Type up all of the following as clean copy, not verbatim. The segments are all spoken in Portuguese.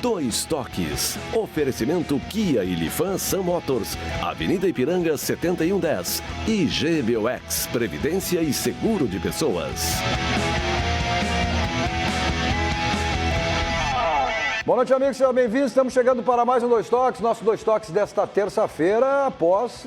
Dois Toques. Oferecimento Kia e Lifan Sun Motors. Avenida Ipiranga 7110. E GBOX, Previdência e Seguro de Pessoas. Boa noite, amigos, sejam bem-vindos. Estamos chegando para mais um Dois Toques. Nosso Dois Toques desta terça-feira, após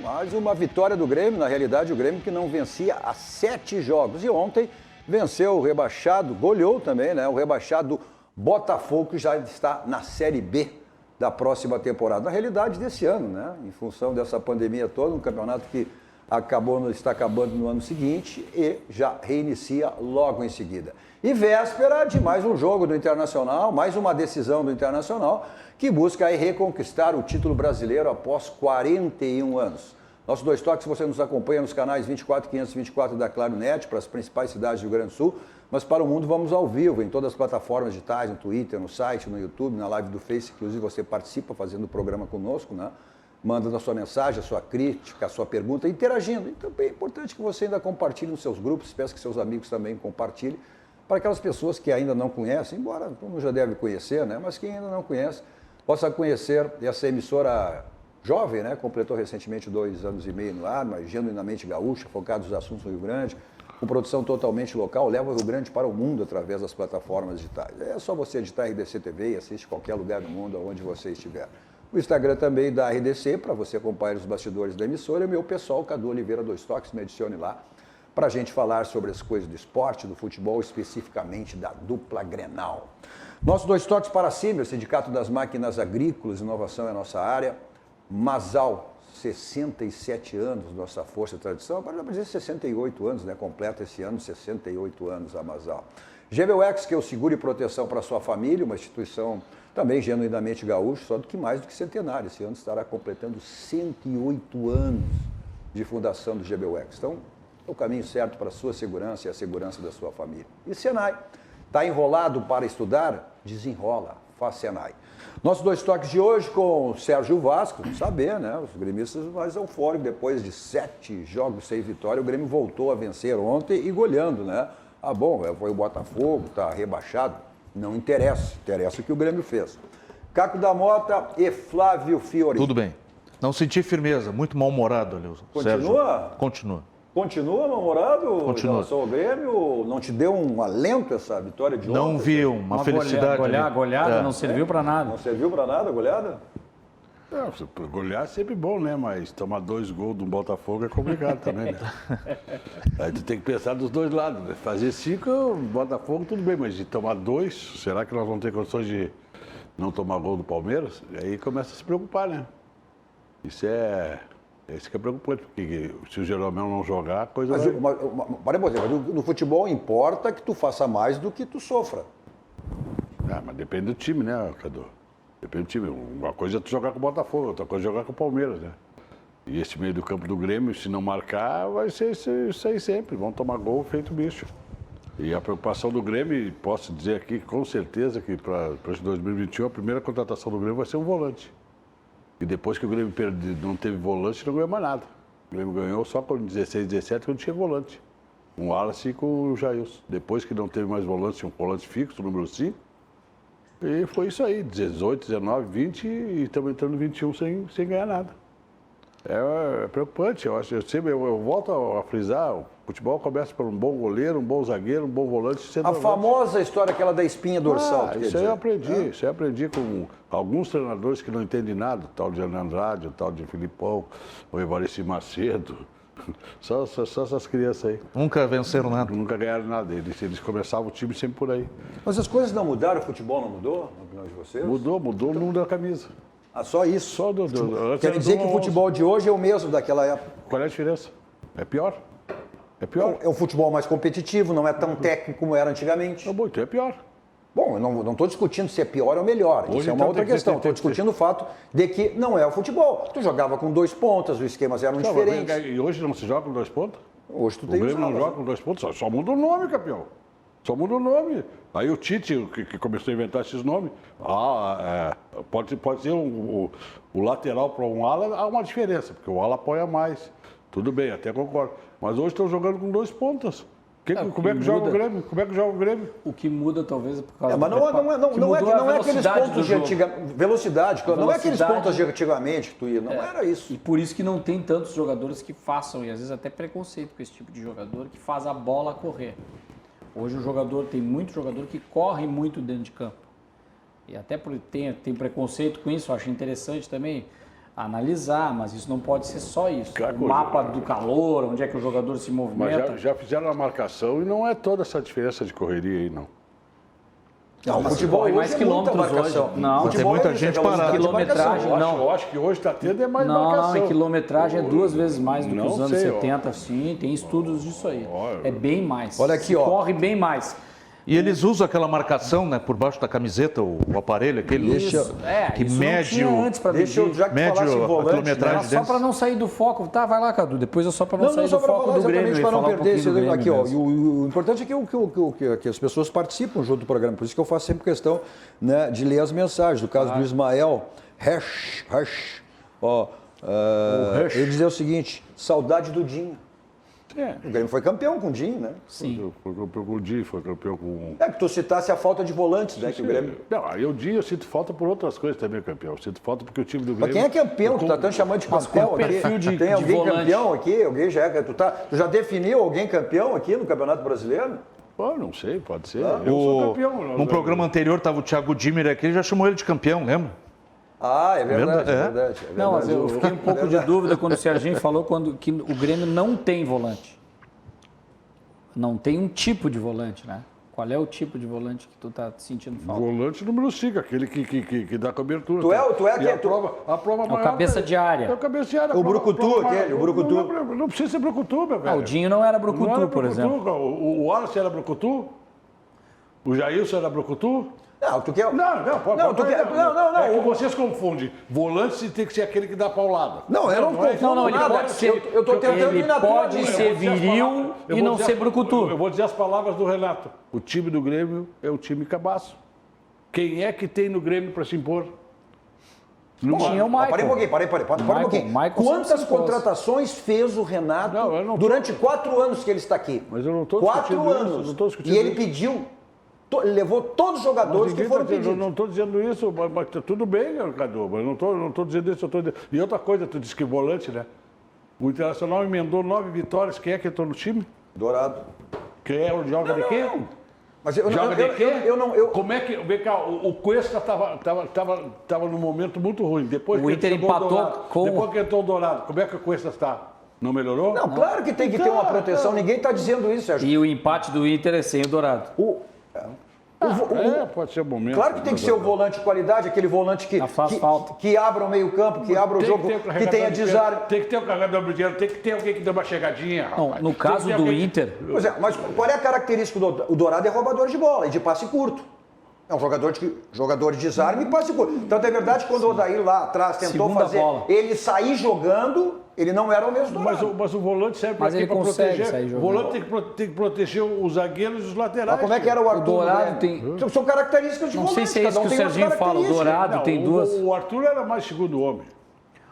mais uma vitória do Grêmio. Na realidade, o Grêmio que não vencia há 7 jogos. E ontem venceu o rebaixado, goleou também, né? O rebaixado Botafogo, que já está na Série B da próxima temporada. Na realidade, desse ano, né? Em função dessa pandemia toda, um campeonato que está acabando no ano seguinte e já reinicia logo em seguida. E véspera de mais um jogo do Internacional, mais uma decisão do Internacional, que busca aí reconquistar o título brasileiro após 41 anos. Nossos Dois Toques, você nos acompanha nos canais 24 e 524 da Claro Net, para as principais cidades do Rio Grande do Sul, mas para o mundo vamos ao vivo, em todas as plataformas digitais, no Twitter, no site, no YouTube, na live do Face, inclusive você participa fazendo o programa conosco, né? Manda a sua mensagem, a sua crítica, a sua pergunta, interagindo. Então é importante que você ainda compartilhe nos seus grupos, peço que seus amigos também compartilhem, para aquelas pessoas que ainda não conhecem, embora todo mundo já deve conhecer, né? Mas quem ainda não conhece, possa conhecer essa emissora jovem, né? Completou recentemente 2 anos e meio no ar, mas genuinamente gaúcha, focada nos assuntos do Rio Grande, com produção totalmente local, leva o Rio Grande para o mundo através das plataformas digitais. É só você editar RDC TV e assiste qualquer lugar do mundo, onde você estiver. O Instagram também da RDC, para você acompanhar os bastidores da emissora, e o meu pessoal, Cadu Oliveira Dois Toques, me adicione lá, para a gente falar sobre as coisas do esporte, do futebol, especificamente da dupla Grenal. Nossos Dois Toques para a Cimer, Sindicato das Máquinas Agrícolas, inovação é a nossa área. Masal, 67 anos, nossa força e tradição, agora dá para dizer 68 anos, né? Completa esse ano 68 anos a Masal. GBOX, que é o seguro e proteção para a sua família, uma instituição também genuinamente gaúcha, só do que mais do que centenária. Esse ano estará completando 108 anos de fundação do GBOX. Então, é o caminho certo para a sua segurança e a segurança da sua família. E Senai, está enrolado para estudar? Desenrola, faz Senai. Nossos Dois Toques de hoje com o Sérgio Vasco, saber, né? Os gremistas mais eufóricos, depois de 7 jogos sem vitória, o Grêmio voltou a vencer ontem e goleando, né? Ah, bom, foi o Botafogo, está rebaixado. Não interessa, interessa o que o Grêmio fez. Caco da Mota e Flávio Fiori. Tudo bem. Não senti firmeza, muito mal-humorado ali. Continua? Sérgio. Continua. Continua mal-humorado Continua. em relação ao Grêmio? Não te deu um alento essa vitória de ontem? Não vi uma felicidade. Goleada não serviu para nada. Não serviu para nada a goleada? Golear é sempre bom, né? Mas tomar 2 gols do Botafogo é complicado também, né? Aí tu tem que pensar dos dois lados, né? Fazer 5, Botafogo, tudo bem, mas de tomar 2, será que nós vamos ter condições de não tomar gol do Palmeiras? Aí começa a se preocupar, né? Isso que é preocupante, porque se o Jeromel não jogar, a coisa Mas no futebol importa que tu faça mais do que tu sofra. Mas depende do time, né, Cadu? Depende do time. Uma coisa é tu jogar com o Botafogo, outra coisa é jogar com o Palmeiras, né? E esse meio do campo do Grêmio, se não marcar, vai ser isso aí sempre. Vão tomar gol feito bicho. E a preocupação do Grêmio, posso dizer aqui com certeza que para 2021 a primeira contratação do Grêmio vai ser um volante. E depois que o Grêmio não teve volante, não ganhou mais nada. O Grêmio ganhou só com 16, 17, quando tinha volante. Com o Wallace e com o Jailson. Depois que não teve mais volante, tinha um volante fixo, número 5. E foi isso aí, 18, 19, 20 e estamos entrando no 21 sem ganhar nada. É preocupante, eu volto a frisar, o futebol começa por um bom goleiro, um bom zagueiro, um bom volante. A famosa história aquela da espinha dorsal. Isso aí eu aprendi com alguns treinadores que não entendem nada, o tal de Andrade, o tal de Filipão, o Evaristo Macedo. Só essas crianças aí. Nunca venceram nada. Nunca ganharam nada. Eles começavam o time sempre por aí. Mas as coisas não mudaram, o futebol não mudou, na opinião de vocês? Mudou o número da camisa. Ah, só isso? Só Quer dizer que o futebol de hoje é o mesmo daquela época? Qual é a diferença? É pior. É pior. É um futebol mais competitivo, não é tão técnico como era antigamente. Não, então é pior. Bom, eu não estou discutindo se é pior ou melhor. Isso é uma outra questão. Estou discutindo o fato de que não é o futebol. Tu jogava com 2 pontas, os esquemas eram diferentes. E hoje não se joga com 2 pontas? Hoje tu tem o Grêmio não joga com 2 pontas, só muda o nome, campeão. Só muda o nome. Aí o Tite, que começou a inventar esses nomes, pode ser o lateral para um ala, há uma diferença, porque o ala apoia mais. Tudo bem, até concordo. Mas hoje estão jogando com 2 pontas. Como é que joga o Grêmio? Como é que joga o Grêmio? O que muda talvez é por causa Mas não é aqueles pontos de antigamente. Velocidade, não é aqueles pontos de antigamente que tu ia, não era isso. E por isso que não tem tantos jogadores que façam, e às vezes até preconceito com esse tipo de jogador, que faz a bola correr. Hoje tem muito jogador que corre muito dentro de campo. E até tem preconceito com isso, eu acho interessante também analisar, mas isso não pode ser só isso. O mapa do calor, onde é que o jogador se movimenta. Mas já fizeram a marcação e não é toda essa diferença de correria aí, não. Não, o futebol mais hoje quilômetros muita marcação. hoje. Não, tem muita gente parada. Quilometragem, Eu acho que hoje está tendo mais marcação. Não, em quilometragem é 2 vezes mais do que os anos 70, ó. Sim, tem estudos disso aí. É bem mais. Olha aqui, ó. Corre bem mais. E eles usam aquela marcação, né, por baixo da camiseta, o aparelho, aquele que Isso mede não tinha antes para Deixa eu, já que mede falasse em a volante, quilometragem né? Só para não sair do foco. Tá, vai lá, Cadu. Depois eu só para não sair só do para foco falar do Grêmio. exatamente para não perder esse Grêmio aqui, ó. E mesmo. o importante é que as pessoas participam junto do programa. Por isso que eu faço sempre questão, né, de ler as mensagens. No caso do Ismael ó, ele dizia o seguinte: saudade do Dinho. O Grêmio foi campeão com o Dinho, né? Sim. Foi campeão com o Dinho, foi campeão com... É que tu citasse a falta de volantes, né? Que o Grêmio... Não, aí o Dinho eu sinto falta por outras coisas também, campeão. Eu sinto falta porque o time do Grêmio... Mas quem é campeão? Tu tá tão chamando de campeão aqui? perfil de Tem alguém volante. campeão aqui? Alguém já é... Tu já definiu alguém campeão aqui no Campeonato Brasileiro? Pô, não sei, pode ser. Eu sou campeão. No programa anterior estava o Thiago Dimmer aqui, ele já chamou ele de campeão, lembra? Ah, é verdade, é É. verdade. Não, mas eu fiquei um pouco de dúvida quando o Serginho falou que o Grêmio não tem volante. Não tem um tipo de volante, né? Qual é o tipo de volante que tu tá sentindo falta? Volante número 5, aquele que dá cobertura. Tu é E aquele... a prova maior... cabeça de área. É o cabeça de área. O brucutu aquele, o brucutu. Não precisa ser brucutu, meu velho. O Dinho não era Não brucutu, era por exemplo. O Wallace era brucutu? O Jailson era brucutu? Não, tu quer... Não, tu quer... Não. É que vocês confundem. Volante tem que ser aquele que dá paulada. Não, eu não confundo ele nada. pode ser... Eu tô tentando ir Ele na tua pode linha. ser viril e não ser brucutu. Eu vou dizer as palavras do Renato. O time do Grêmio é o time cabaço. Quem é que tem no Grêmio para se impor? Tinha o Michael. Para um pouquinho. Michael Quantas sempre se contratações fez o Renato durante 4 anos que ele está aqui? Mas eu não estou 4 discutindo anos. isso, eu não tô discutindo E ele isso. pediu, levou todos os jogadores que foram Eu pedidos. não estou dizendo isso, mas tudo bem, Cadu, mas não estou dizendo isso. E outra coisa, tu disse que volante, né? O Internacional emendou 9 vitórias. Quem é que entrou no time? Dourado. Quem é o joga de quê? Mas eu Joga de quê? não... Como é que... Vem cá, o Cuesta estava num momento muito ruim. Depois O que Inter chegou empatou Dourado, com- Depois que entrou o Dourado, como é que o Cuesta está? Não melhorou? Não, claro que tem que ter uma proteção. Ninguém está dizendo isso, Sérgio. E o empate do Inter é sem o Dourado. Pode ser o momento. Claro que tem que ser o volante de qualidade, aquele volante faz falta. que abra o meio-campo, que abra o jogo, que tenha desarme. Tem que ter o carregador de dinheiro, tem que ter alguém que dê uma chegadinha. Não, rapaz. no Tem caso que ter do alguém que- Inter, Pois é, mas qual é a característica do o Dourado? É roubador de bola e de passe curto. É um jogador de desarme e passe curto. Tanto é verdade que quando o Odair lá atrás tentou Segunda fazer bola. ele sair jogando, ele não era o mesmo Dourado. Mas o volante serve para Mas ele consegue proteger. sair O jogando. volante tem que proteger os zagueiros e os laterais. Mas como é que era o Arthur? Dourado né? tem- São características de Não volante. sei se é isso cada um que o tem umas Serginho fala. O características. Dourado Não, tem duas. O Arthur era mais segundo homem.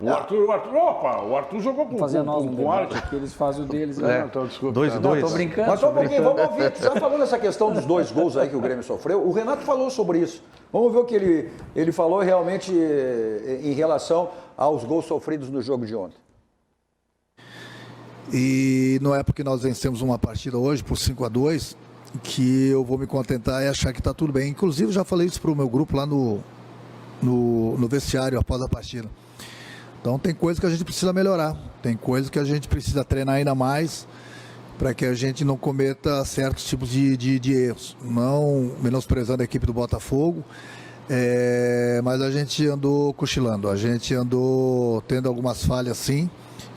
O Arthur jogou com Fazer nós um com debate arte. aqui, eles fazem o deles. Então, desculpa. 2-2. Tô brincando. Mas só um tô pouquinho, brincando. vamos ouvir. Já falando essa questão dos 2 gols aí que o Grêmio sofreu, o Renato falou sobre isso. Vamos ver o que ele falou realmente em relação aos gols sofridos no jogo de ontem. E não é porque nós vencemos uma partida hoje por 5-2 que eu vou me contentar e achar que está tudo bem. Inclusive, já falei isso para o meu grupo lá no vestiário após a partida. Então, tem coisas que a gente precisa melhorar, tem coisas que a gente precisa treinar ainda mais para que a gente não cometa certos tipos de erros. Não menosprezando a equipe do Botafogo, mas a gente andou cochilando, a gente andou tendo algumas falhas sim,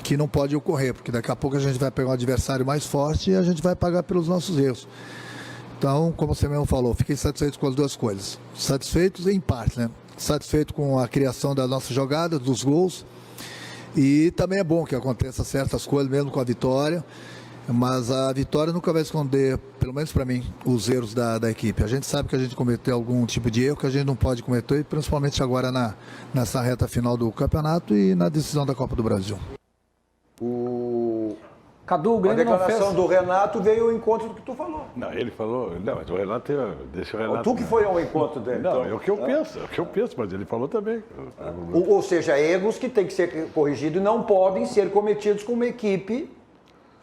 que não pode ocorrer, porque daqui a pouco a gente vai pegar um adversário mais forte e a gente vai pagar pelos nossos erros. Então, como você mesmo falou, fiquei satisfeito com as duas coisas. Satisfeitos em parte, né? Satisfeito com a criação das nossas jogadas, dos gols. E também é bom que aconteça certas coisas, mesmo com a vitória. Mas a vitória nunca vai esconder, pelo menos para mim, os erros da equipe. A gente sabe que a gente cometeu algum tipo de erro que a gente não pode cometer, principalmente agora nessa reta final do campeonato e na decisão da Copa do Brasil. Cadu, o A Grêmio não declaração fez... do Renato veio ao encontro do que tu falou. Não, ele falou. Não, mas o Renato. Deixa o Renato. Tu que foi ao encontro dele. Não, é o que eu penso, mas ele falou também. Ou seja, erros que têm que ser corrigidos e não podem ser cometidos com uma equipe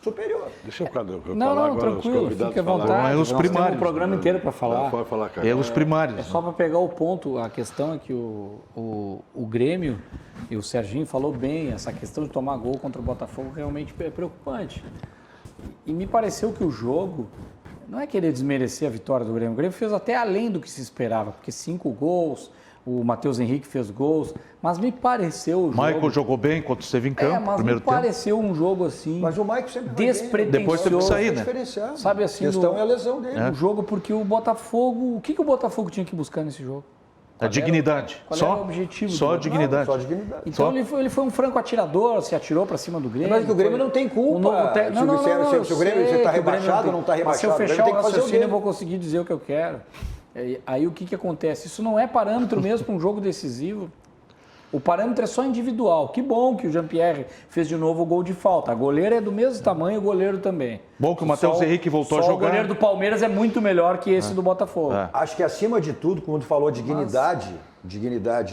superior. Deixa eu falar Não, agora, os tranquilo, convidados fique à falarem. vontade. Não, é os Nós temos primários. um programa inteiro para falar. Pode falar, cara. Erros primários. É só para pegar o ponto, a questão é que o Grêmio, e o Serginho falou bem, essa questão de tomar gol contra o Botafogo realmente é preocupante. E me pareceu que o jogo, não é querer desmerecer a vitória do Grêmio, o Grêmio fez até além do que se esperava, porque 5 gols, o Matheus Henrique fez gols, mas me pareceu o jogo... Michael jogou bem quando esteve em campo, mas primeiro me tempo. pareceu um jogo assim... Mas o Mike sempre vai bem, né? despretensioso. Depois teve que sair, né? Diferenciado. Sabe assim, a questão é a lesão dele. O jogo, porque o Botafogo... O que o Botafogo tinha que buscar nesse jogo? A dignidade. Qual Só era o objetivo só a do- dignidade. Só dignidade. Então ele foi um franco atirador, se atirou para cima do Grêmio. Mas que o Grêmio não tem culpa. Se o Grêmio está rebaixado ou não está Mas se eu rebaixado, o Grêmio fechar tem o que fazer o raciocínio, eu dele. vou conseguir dizer o que eu quero. Aí o que acontece? Isso não é parâmetro mesmo para um jogo decisivo. O parâmetro é só individual. Que bom que o Jean-Pierre fez de novo o gol de falta. A goleira é do mesmo tamanho, o goleiro também. Bom que o Matheus Só Henrique voltou a só jogar. O goleiro do Palmeiras é muito melhor que esse do Botafogo. Acho que acima de tudo, como tu falou, dignidade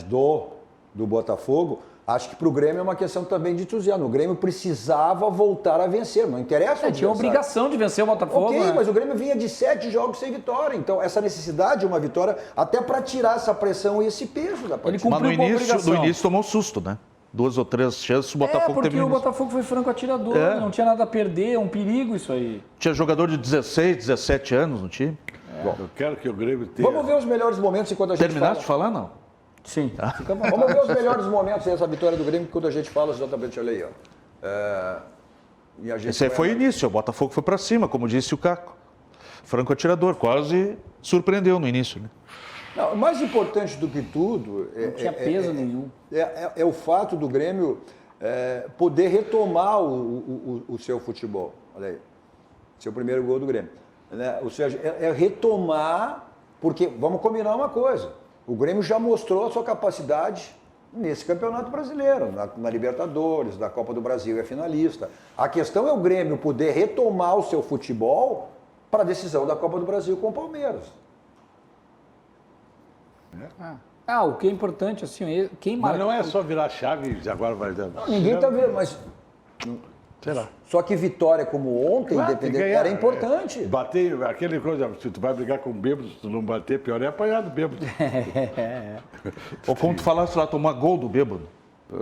do Botafogo, acho que para o Grêmio é uma questão também de entusiasmo. O Grêmio precisava voltar a vencer, não interessa o Tinha a adversário. obrigação de vencer o Botafogo. Ok, né? mas o Grêmio vinha de 7 jogos sem vitória. Então, essa necessidade de uma vitória, até para tirar essa pressão e esse peso da partida. cumpriu Mas no com a início, obrigação. tomou susto, né? 2 ou 3 chances, o Botafogo porque teve o no início. Botafogo foi franco atirador, É. não tinha nada a perder, é um perigo isso aí. Tinha jogador de 16, 17 anos no time. Eu quero que o Grêmio tenha. Vamos ver os melhores momentos enquanto a gente Terminaste de falar, não? Sim. Fica bom. Vamos ver os melhores momentos dessa vitória do Grêmio quando a gente fala exatamente, olha aí, ó. E a gente Esse aí foi o início, o Botafogo foi pra cima, como disse o Caco. Franco atirador, quase surpreendeu no início, né? Não, o mais importante do que tudo Não tinha peso nenhum. é o fato do Grêmio poder retomar o seu futebol. Olha aí, seu primeiro gol do Grêmio. Né? Ou seja, é retomar, porque vamos combinar uma coisa, o Grêmio já mostrou a sua capacidade nesse Campeonato Brasileiro, na Libertadores, na Copa do Brasil é finalista. A questão é o Grêmio poder retomar o seu futebol para a decisão da Copa do Brasil com o Palmeiras. O que é importante, assim, quem Mas marca... não é só virar chave e agora vai dando. Ninguém está vendo, mas Sei lá. só que vitória como ontem, Claro, independente, tem que ganhar. era importante. Bater, aquele coisa, se tu vai brigar com bêbado, se tu não bater, pior é apanhar do bêbado. Ou como tu falaste lá, tomar gol do bêbado.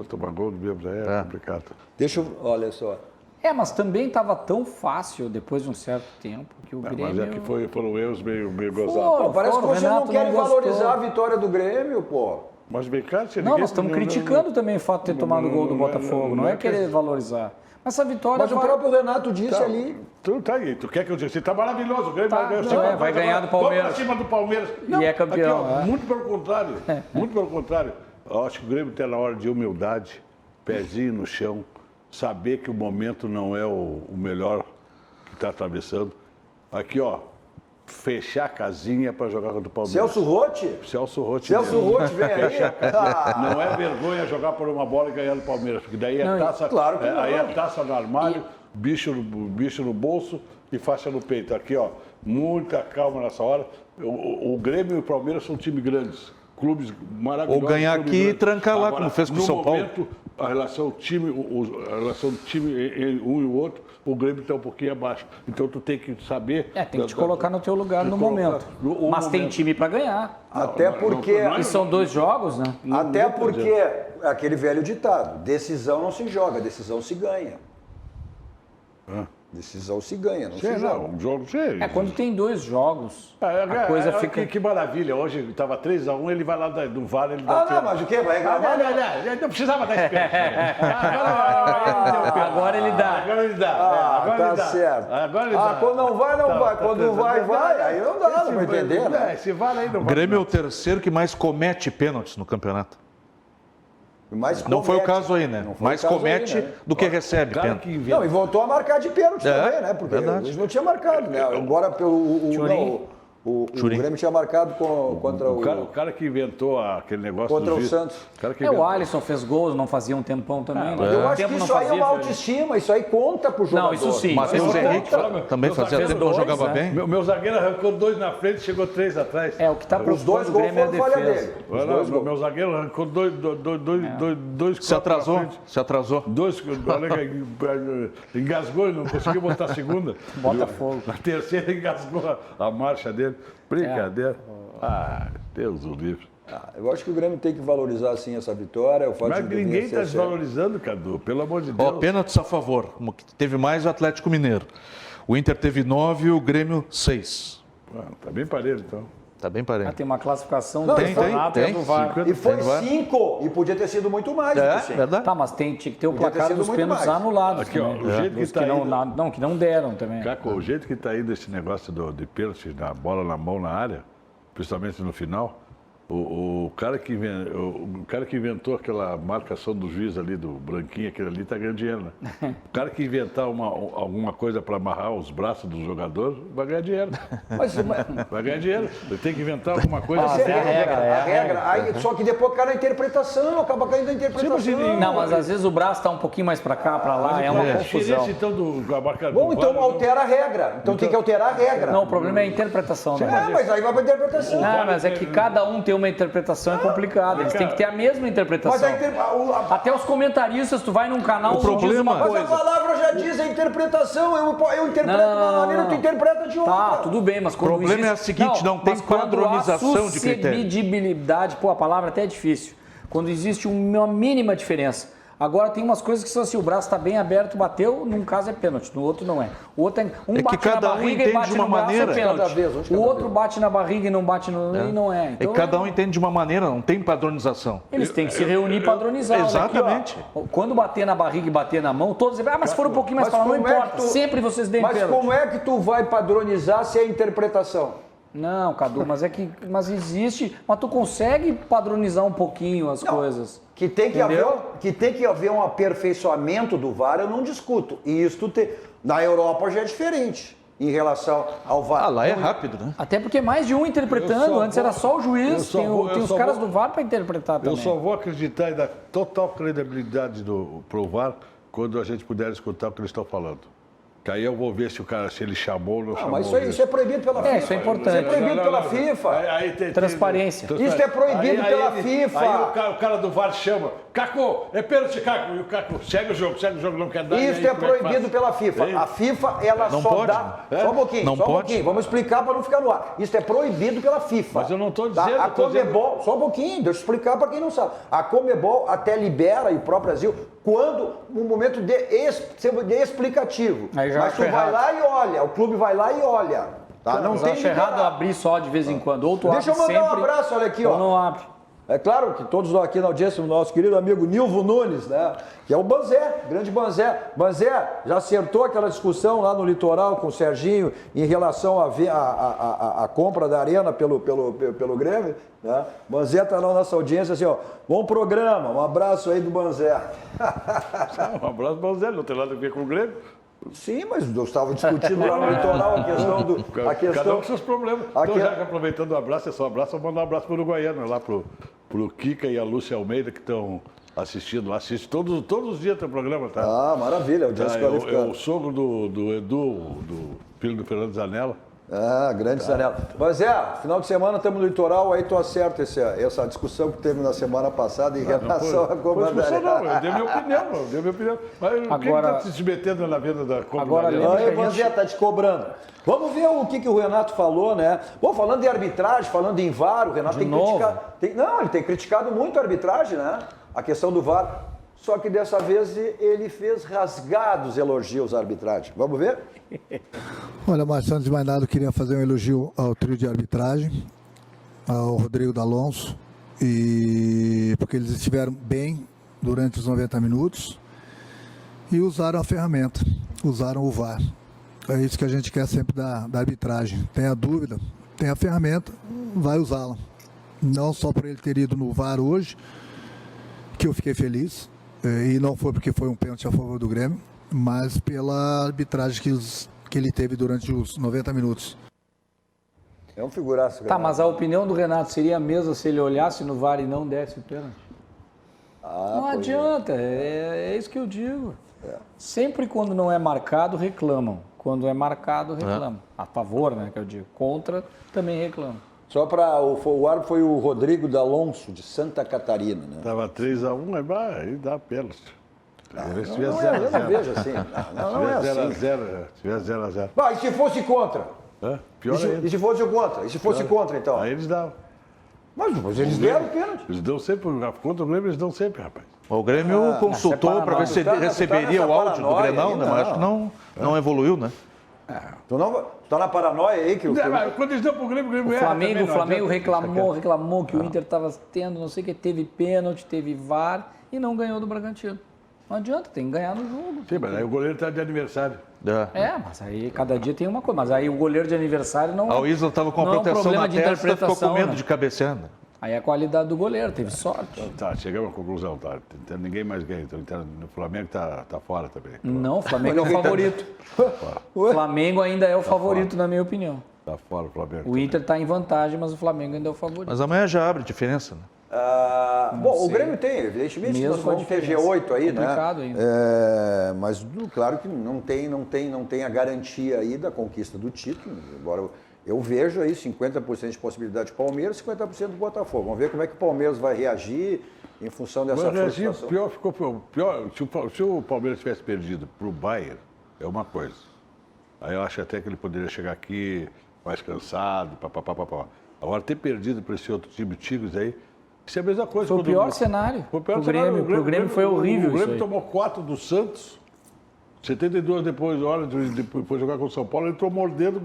Tomar gol do bêbado é complicado. Deixa eu, olha só. Mas também estava tão fácil depois de um certo tempo que o Grêmio... Mas é que foram erros meio gozados. Foram. Parece que o vocês não Renato querem não gostou. valorizar a vitória do Grêmio, pô. Mas bem claro, se Não, ninguém- nós estamos criticando também o fato de ter tomado o gol do Botafogo, não é querer valorizar. Mas essa vitória... Mas o próprio Renato disse ali. Tu tá aí, tu quer que eu diga? Você tá maravilhoso, o Grêmio Tá, vai não, ganhar. vai ganhar do Palmeiras. Vamos pra cima do Palmeiras. E é campeão, Aqui, ó, é. Muito pelo contrário, muito pelo contrário. Eu acho que o Grêmio tem na hora de humildade, pezinho no chão, saber que o momento não é o melhor que está atravessando. Aqui, ó, fechar a casinha para jogar contra o Palmeiras. Celso Rotti? Celso Rotti. Celso mesmo. Rotti vem aí. Ah, Não é vergonha jogar por uma bola e ganhar do Palmeiras, porque daí é taça, claro que não. aí é taça no armário, bicho no bolso e faixa no peito. Aqui, ó, muita calma nessa hora. O Grêmio e o Palmeiras são times grandes, clubes maravilhosos. Ou ganhar clubes aqui e grandes. trancar lá, Agora, como fez com o no São Paulo. momento, a relação time, a relação do time um e o outro, o Grêmio está um pouquinho abaixo. Então tu tem que saber. tem que te colocar no teu lugar no momento. Mas tem time para ganhar. até porque. E são 2 jogos, né? Até porque aquele velho ditado: decisão não se joga, decisão se ganha. Decisão se ganha, não se Sei, joga. não, um jogo sei. Quando tem 2 jogos, a coisa fica... Que maravilha. Hoje estava 3-1, ele vai lá do VAR, ele dá Não, mas o quê? Vai ganhar? Não precisava dar esse pênalti. Agora ele dá. Agora ele dá. Tá Agora ele dá. certo. Agora ele dá. Quando não vai, não vai. Quando vai. Aí não dá, não vai entender, né? Esse VAR aí não O vai. Grêmio é o terceiro que mais comete pênaltis no campeonato. Mas Não foi o comete. caso aí, né? Não foi o Mais caso comete aí, né? do que recebe Cara pênalti. que inventa. Não, e voltou a marcar de pênalti também, né? Porque verdade. eles não tinham marcado, né? Agora pelo. O Churin. Grêmio tinha marcado contra O cara que inventou aquele negócio Contra do o juiz, Santos. O cara que O inventou. Alisson fez gols, não fazia um tempão também. né? Eu acho Tempo que não isso aí é fazia, uma Felipe. autoestima, isso aí conta pro jogador. Não, isso sim. Matheus Isso Henrique conta. também fazia fez tempo que não dois, jogava né? bem. Meu zagueiro arrancou 2 na frente, chegou 3 atrás. É, o que está Os dois preocupando o gols Grêmio é a foram falha defesa. dele. Olha lá, meu zagueiro arrancou dois Se atrasou, na frente. se atrasou. Engasgou e não conseguiu botar a segunda. Botafogo. Na terceira engasgou a marcha dele. Brincadeira. Deus o livre. Eu acho que o Grêmio tem que valorizar, assim, essa vitória. O fato Mas de que ninguém vencer está desvalorizando, Cadu, pelo amor de Ó, Deus. pênaltis a favor. O que teve mais o Atlético Mineiro. O Inter teve 9 e o Grêmio 6. Tá bem parelho, então. Tá bem parelho. Tem uma classificação Não, do tem, campeonato e a tem. do VAR. E foi Tem VAR. 5, e podia ter sido muito mais. É, assim. verdade. Tá, mas tinha que ter o Podia ter placar sido dos muito pênaltis mais. anulados. Aqui, ó, também. o jeito que Dos tá não, indo- não, que não deram também. Caco, o jeito que está indo esse negócio de pênalti, da bola na mão na área, principalmente no final, o cara que inventou aquela marcação do juiz ali, do branquinho, aquele ali, está ganhando dinheiro, né? O cara que inventar alguma coisa para amarrar os braços do jogador vai ganhar dinheiro. Vai ganhar dinheiro. Ele tem que inventar alguma coisa. Mas é a regra, é a a regra. Aí, só que depois cai na interpretação, acaba caindo na interpretação. Não, mas às vezes o braço está um pouquinho mais para cá, para lá, é uma Qual é a confusão. diferença, então, do marcador? Bom, então altera a regra. Então tem que alterar a regra. Não, o problema é a interpretação. Né? Mas aí vai pra interpretação. Não, mas é que cada um tem uma interpretação complicada. Eles têm que ter a mesma interpretação. Mas Até os comentaristas, tu vai num canal, O um diz problema- uma Mas a coisa. palavra já diz a interpretação. Eu interpreto de uma maneira, tu interpreta de outra. Tá, tudo bem, mas quando O problema é o seguinte, não tem mas quando padronização há de critério. suscetibilidade, pô, a palavra até é difícil. Quando existe uma mínima diferença. Agora tem umas coisas que são assim, o braço está bem aberto, bateu, num caso é pênalti, no outro não é. O outro é, que bate cada na um barriga entende e bate de uma no braço, maneira. é pênalti. Cada vez, um de O cada outro vez. bate na barriga e não bate no e não é. Então, Cada um entende de uma maneira, não tem padronização. eles têm que se reunir e padronizar. Olha aqui, ó. Exatamente. Quando bater na barriga e bater na mão, todos dizem, mas se for um pouquinho mais Mas para lá, não como é que importa. tu- Sempre vocês deem Mas pênalti. como é que tu vai padronizar se é interpretação? Não, Cadu, mas existe, mas tu consegue padronizar um pouquinho as coisas. Que tem que, Entendeu? haver um aperfeiçoamento do VAR, eu não discuto. E isso na Europa já é diferente em relação ao VAR. Ah, lá é rápido, né? Até porque é mais de um interpretando, antes era só o juiz, tem os caras do VAR para interpretar também. Eu só vou acreditar e dar total credibilidade pro VAR quando a gente puder escutar o que eles estão falando. Que aí eu vou ver se ele chamou ou não chamou. Mas isso é proibido pela FIFA. isso é importante. Isso é proibido pela FIFA. Transparência. Isso é proibido pela FIFA. Aí o cara do VAR chama, Caco, é pênalti, Caco. E o Caco, segue o jogo, não quer dar. Isso e aí, é como que proibido faz? pela FIFA. Ei. A FIFA, ela Não só pode, dá... né? Só um pouquinho, Não só um pode. pouquinho. Vamos explicar para não ficar no ar. Isso é proibido pela FIFA. Mas eu não tô Tá? dizendo, A eu tô dizendo- Conmebol, só um pouquinho, deixa eu explicar para quem não sabe. A Conmebol até libera, e o próprio Brasil, quando um momento de explicativo. Aí já Mas acho tu vai errado. lá e olha, o clube vai lá e olha. Tá? Não Mas tem acho errado liberar. abrir só de vez em quando. Ou tu Deixa eu abre mandar sempre, um abraço, olha aqui, ou ó. não abre. É claro que todos nós aqui na audiência, o nosso querido amigo Nilvo Nunes, né? Que é o Banzé, grande Banzé. Banzé já acertou aquela discussão lá no litoral com o Serginho em relação à compra da arena pelo Grêmio, né? Banzé está na nossa audiência assim, ó. Bom programa, um abraço aí do Banzé. Um abraço para o Zé, não tem nada a ver com o Grêmio. Sim, mas eu estava discutindo lá no litoral a questão do. A Cada um questão, com seus problemas. Então, já que aproveitando o abraço, é só abraço, eu vou mandar um abraço para o Uruguaiano, lá pro Kika e a Lúcia Almeida, que estão assistindo lá. Assiste todos os dias teu programa, tá? Ah, maravilha, audiência É qualificada. o sogro do Edu, do filho do Fernando Zanella. Ah, grande Zanella. Mas final de semana estamos no litoral, aí tu acerta essa discussão que teve na semana passada em relação à compra da Não, arena. eu dei minha opinião, Mas quem Agora- está se metendo na venda da compra Agora, da arena? lembra- Aí, Banzé, tá te cobrando. Vamos ver o que o Renato falou, né? Bom, falando de arbitragem, falando em VAR, o Renato tem novo? criticado. Não, ele tem criticado muito a arbitragem, né? A questão do VAR. Só que dessa vez ele fez rasgados elogios à arbitragem. Vamos ver? Olha, Márcio, antes de mais nada, eu queria fazer um elogio ao trio de arbitragem, ao Rodrigo D'Alonso, porque eles estiveram bem durante os 90 minutos e usaram a ferramenta, usaram o VAR. É isso que a gente quer sempre da arbitragem. Tem a dúvida, tem a ferramenta, vai usá-la. Não só por ele ter ido no VAR hoje, que eu fiquei feliz, e não foi porque foi um pênalti a favor do Grêmio, mas pela arbitragem que ele teve durante os 90 minutos. É um figuraço. Tá, mas a opinião do Renato seria a mesma se ele olhasse no VAR e não desse o pênalti? Não adianta, é isso que eu digo. Sempre quando não é marcado, reclamam. Quando é marcado, reclamam. A favor, né, que eu digo. Contra, também reclamam. Só para o árbitro foi o Rodrigo D'Alonso, de Santa Catarina, né? Tava 3-1, aí dá pênalti. Se tiver Eu não vejo assim. Não é assim. Se tiver 0-0. Vai, e se fosse contra? Pior ainda. E se fosse contra? E se fosse contra, então? Aí eles davam. Mas eles deram pênalti. Eles dão sempre, contra o Grêmio eles dão sempre, rapaz. O Grêmio consultou para ver se receberia o áudio do Grenal, né? Mas acho que não evoluiu, né? Tu tá na paranoia aí que o... Quando eles dão pro Grêmio, o Grêmio O Flamengo reclamou que o Inter estava tendo, não sei o que, teve pênalti, teve VAR e não ganhou do Bragantino. Não adianta, tem que ganhar no jogo. Sim, mas aí o goleiro tá de aniversário. Mas aí cada dia tem uma coisa. Mas aí o goleiro de aniversário não... A Isla estava com a proteção na testa, ficou com medo de cabecear. Aí é a qualidade do goleiro, teve sorte. Tá, chegamos à conclusão, tá? Ninguém mais ganha. Então, o Flamengo tá fora também. Não, o Flamengo é o favorito. O Flamengo ainda é o favorito, na minha opinião. Tá fora o Flamengo. O Inter está em vantagem, mas o Flamengo ainda é o favorito. Mas amanhã já abre diferença, né? Bom, o Grêmio tem, evidentemente, nós vamos ter G8 aí, né? Complicado ainda. Mas claro que não tem a garantia aí da conquista do título. Agora, eu vejo aí 50% de possibilidade de Palmeiras, 50% do Botafogo. Vamos ver como é que o Palmeiras vai reagir em função dessa frustração. Pior, se o Palmeiras tivesse perdido para o Bayern, é uma coisa. Aí eu acho até que ele poderia chegar aqui mais cansado, papapá. Agora, ter perdido para esse outro time, Tigres aí, isso é a mesma coisa. Foi o pior cenário. Foi o pior cenário. O Grêmio foi horrível. O Grêmio tomou 4 do Santos, 72 depois de jogar com o São Paulo, ele entrou mordendo,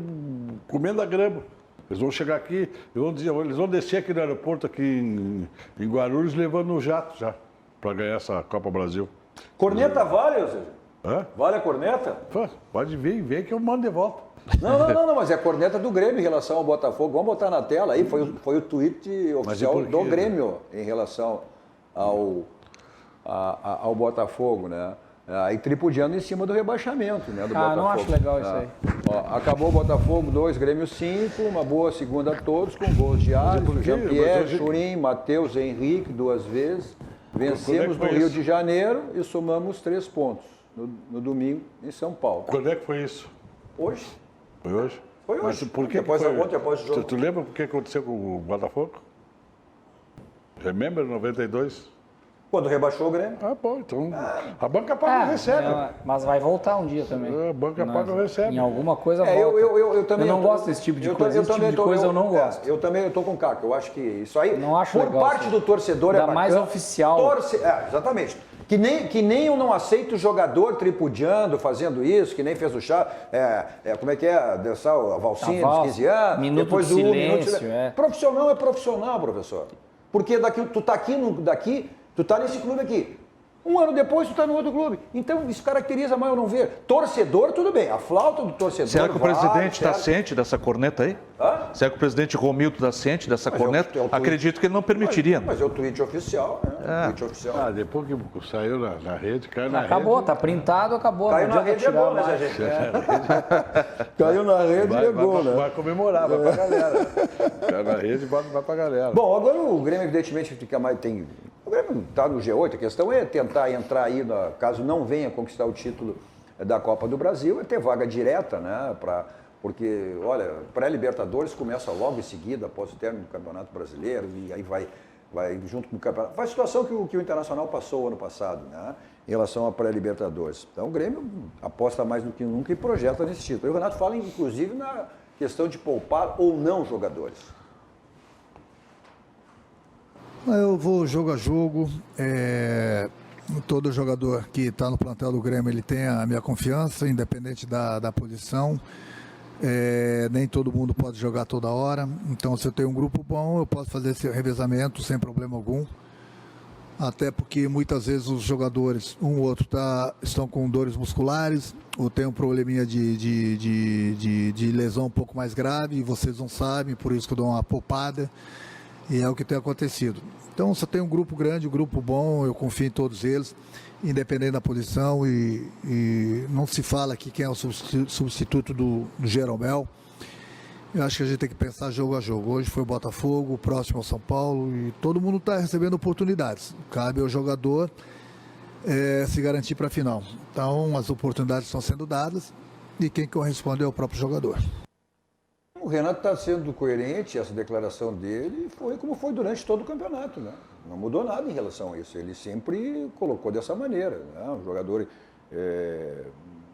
comendo a grama. Eles vão chegar aqui, eles vão descer aqui no aeroporto, aqui em Guarulhos, levando o jato já, para ganhar essa Copa Brasil. Corneta vale, ou seja? Hã? Vale a corneta? Pode vir, vem que eu mando de volta. Não, mas é a corneta do Grêmio em relação ao Botafogo. Vamos botar na tela aí, foi o tweet oficial do Grêmio em relação ao Botafogo, né? Aí tripudiando em cima do rebaixamento, né? Do Botafogo. Não acho legal isso aí. Acabou o Botafogo 2, Grêmio 5, uma boa segunda a todos, com gols de Alisson, Jean-Pierre, Churim, Matheus, Henrique, 2 vezes. Vencemos no Rio de Janeiro e somamos 3 pontos no domingo em São Paulo. Quando é que foi isso? Hoje. Foi hoje? Foi hoje. Mas por que Ontem, após o jogo. Tu lembra o que aconteceu com o Botafogo? Remember 92? Quando rebaixou o Grêmio. Bom, então a banca paga recebe. Mas vai voltar um dia também. A banca paga recebe. Em alguma coisa volta. Eu também não gosto desse tipo de coisa. Esse tipo de coisa eu não gosto. Eu também estou com o Caco. Eu acho que isso aí, não acho por legal, parte do torcedor, é bacana. mais oficial. Exatamente. Que nem eu não aceito o jogador tripudiando, fazendo isso, que nem fez o chá. Como é que é? Dançar a valsinha dos 15 anos. Minuto depois de silêncio. Profissional é profissional, professor. Porque tu tá aqui, tu tá nesse clube aqui. Um ano depois tu tá no outro clube. Então isso caracteriza mais eu não ver. Torcedor, tudo bem. A flauta do torcedor. Será que o presidente está ciente dessa corneta aí? Será que o presidente Romildo está ciente dessa corneta? Acredito que ele não permitiria. Mas é o tweet oficial, né? Depois que saiu na rede, caiu na rede. Acabou, tá printado, acabou. Caiu na rede é gol, né, gente? Caiu na rede é gol, né? Vai comemorar, vai pra galera. Caiu na rede, vai pra galera. Bom, agora o Grêmio evidentemente fica mais... O Grêmio está no G8, a questão é tentar entrar aí, caso não venha conquistar o título da Copa do Brasil, é ter vaga direta, né? Porque, olha, pré-Libertadores começa logo em seguida, após o término do Campeonato Brasileiro, e aí vai junto com o Campeonato. Foi a situação que o Internacional passou ano passado, né? Em relação à pré-Libertadores. Então o Grêmio aposta mais do que nunca e projeta nesse título. E o Renato fala, inclusive, na questão de poupar ou não jogadores. Eu vou jogo a jogo. Todo jogador que está no plantel do Grêmio, ele tem a minha confiança, independente da posição. Nem todo mundo pode jogar toda hora. Então, se eu tenho um grupo bom, eu posso fazer esse revezamento sem problema algum. Até porque muitas vezes os jogadores, um ou outro, estão com dores musculares, ou tem um probleminha de lesão um pouco mais grave, e vocês não sabem, por isso que eu dou uma poupada. E é o que tem acontecido. Então, se eu tenho um grupo grande, um grupo bom, eu confio em todos eles, independente da posição, e não se fala aqui quem é o substituto do Jeromel. Eu acho que a gente tem que pensar jogo a jogo. Hoje foi o Botafogo, o próximo é o São Paulo e todo mundo está recebendo oportunidades. Cabe ao jogador se garantir para a final. Então, as oportunidades estão sendo dadas e quem corresponde é o próprio jogador. O Renato está sendo coerente, essa declaração dele foi como foi durante todo o campeonato, né? Não mudou nada em relação a isso. Ele sempre colocou dessa maneira, né? Um jogador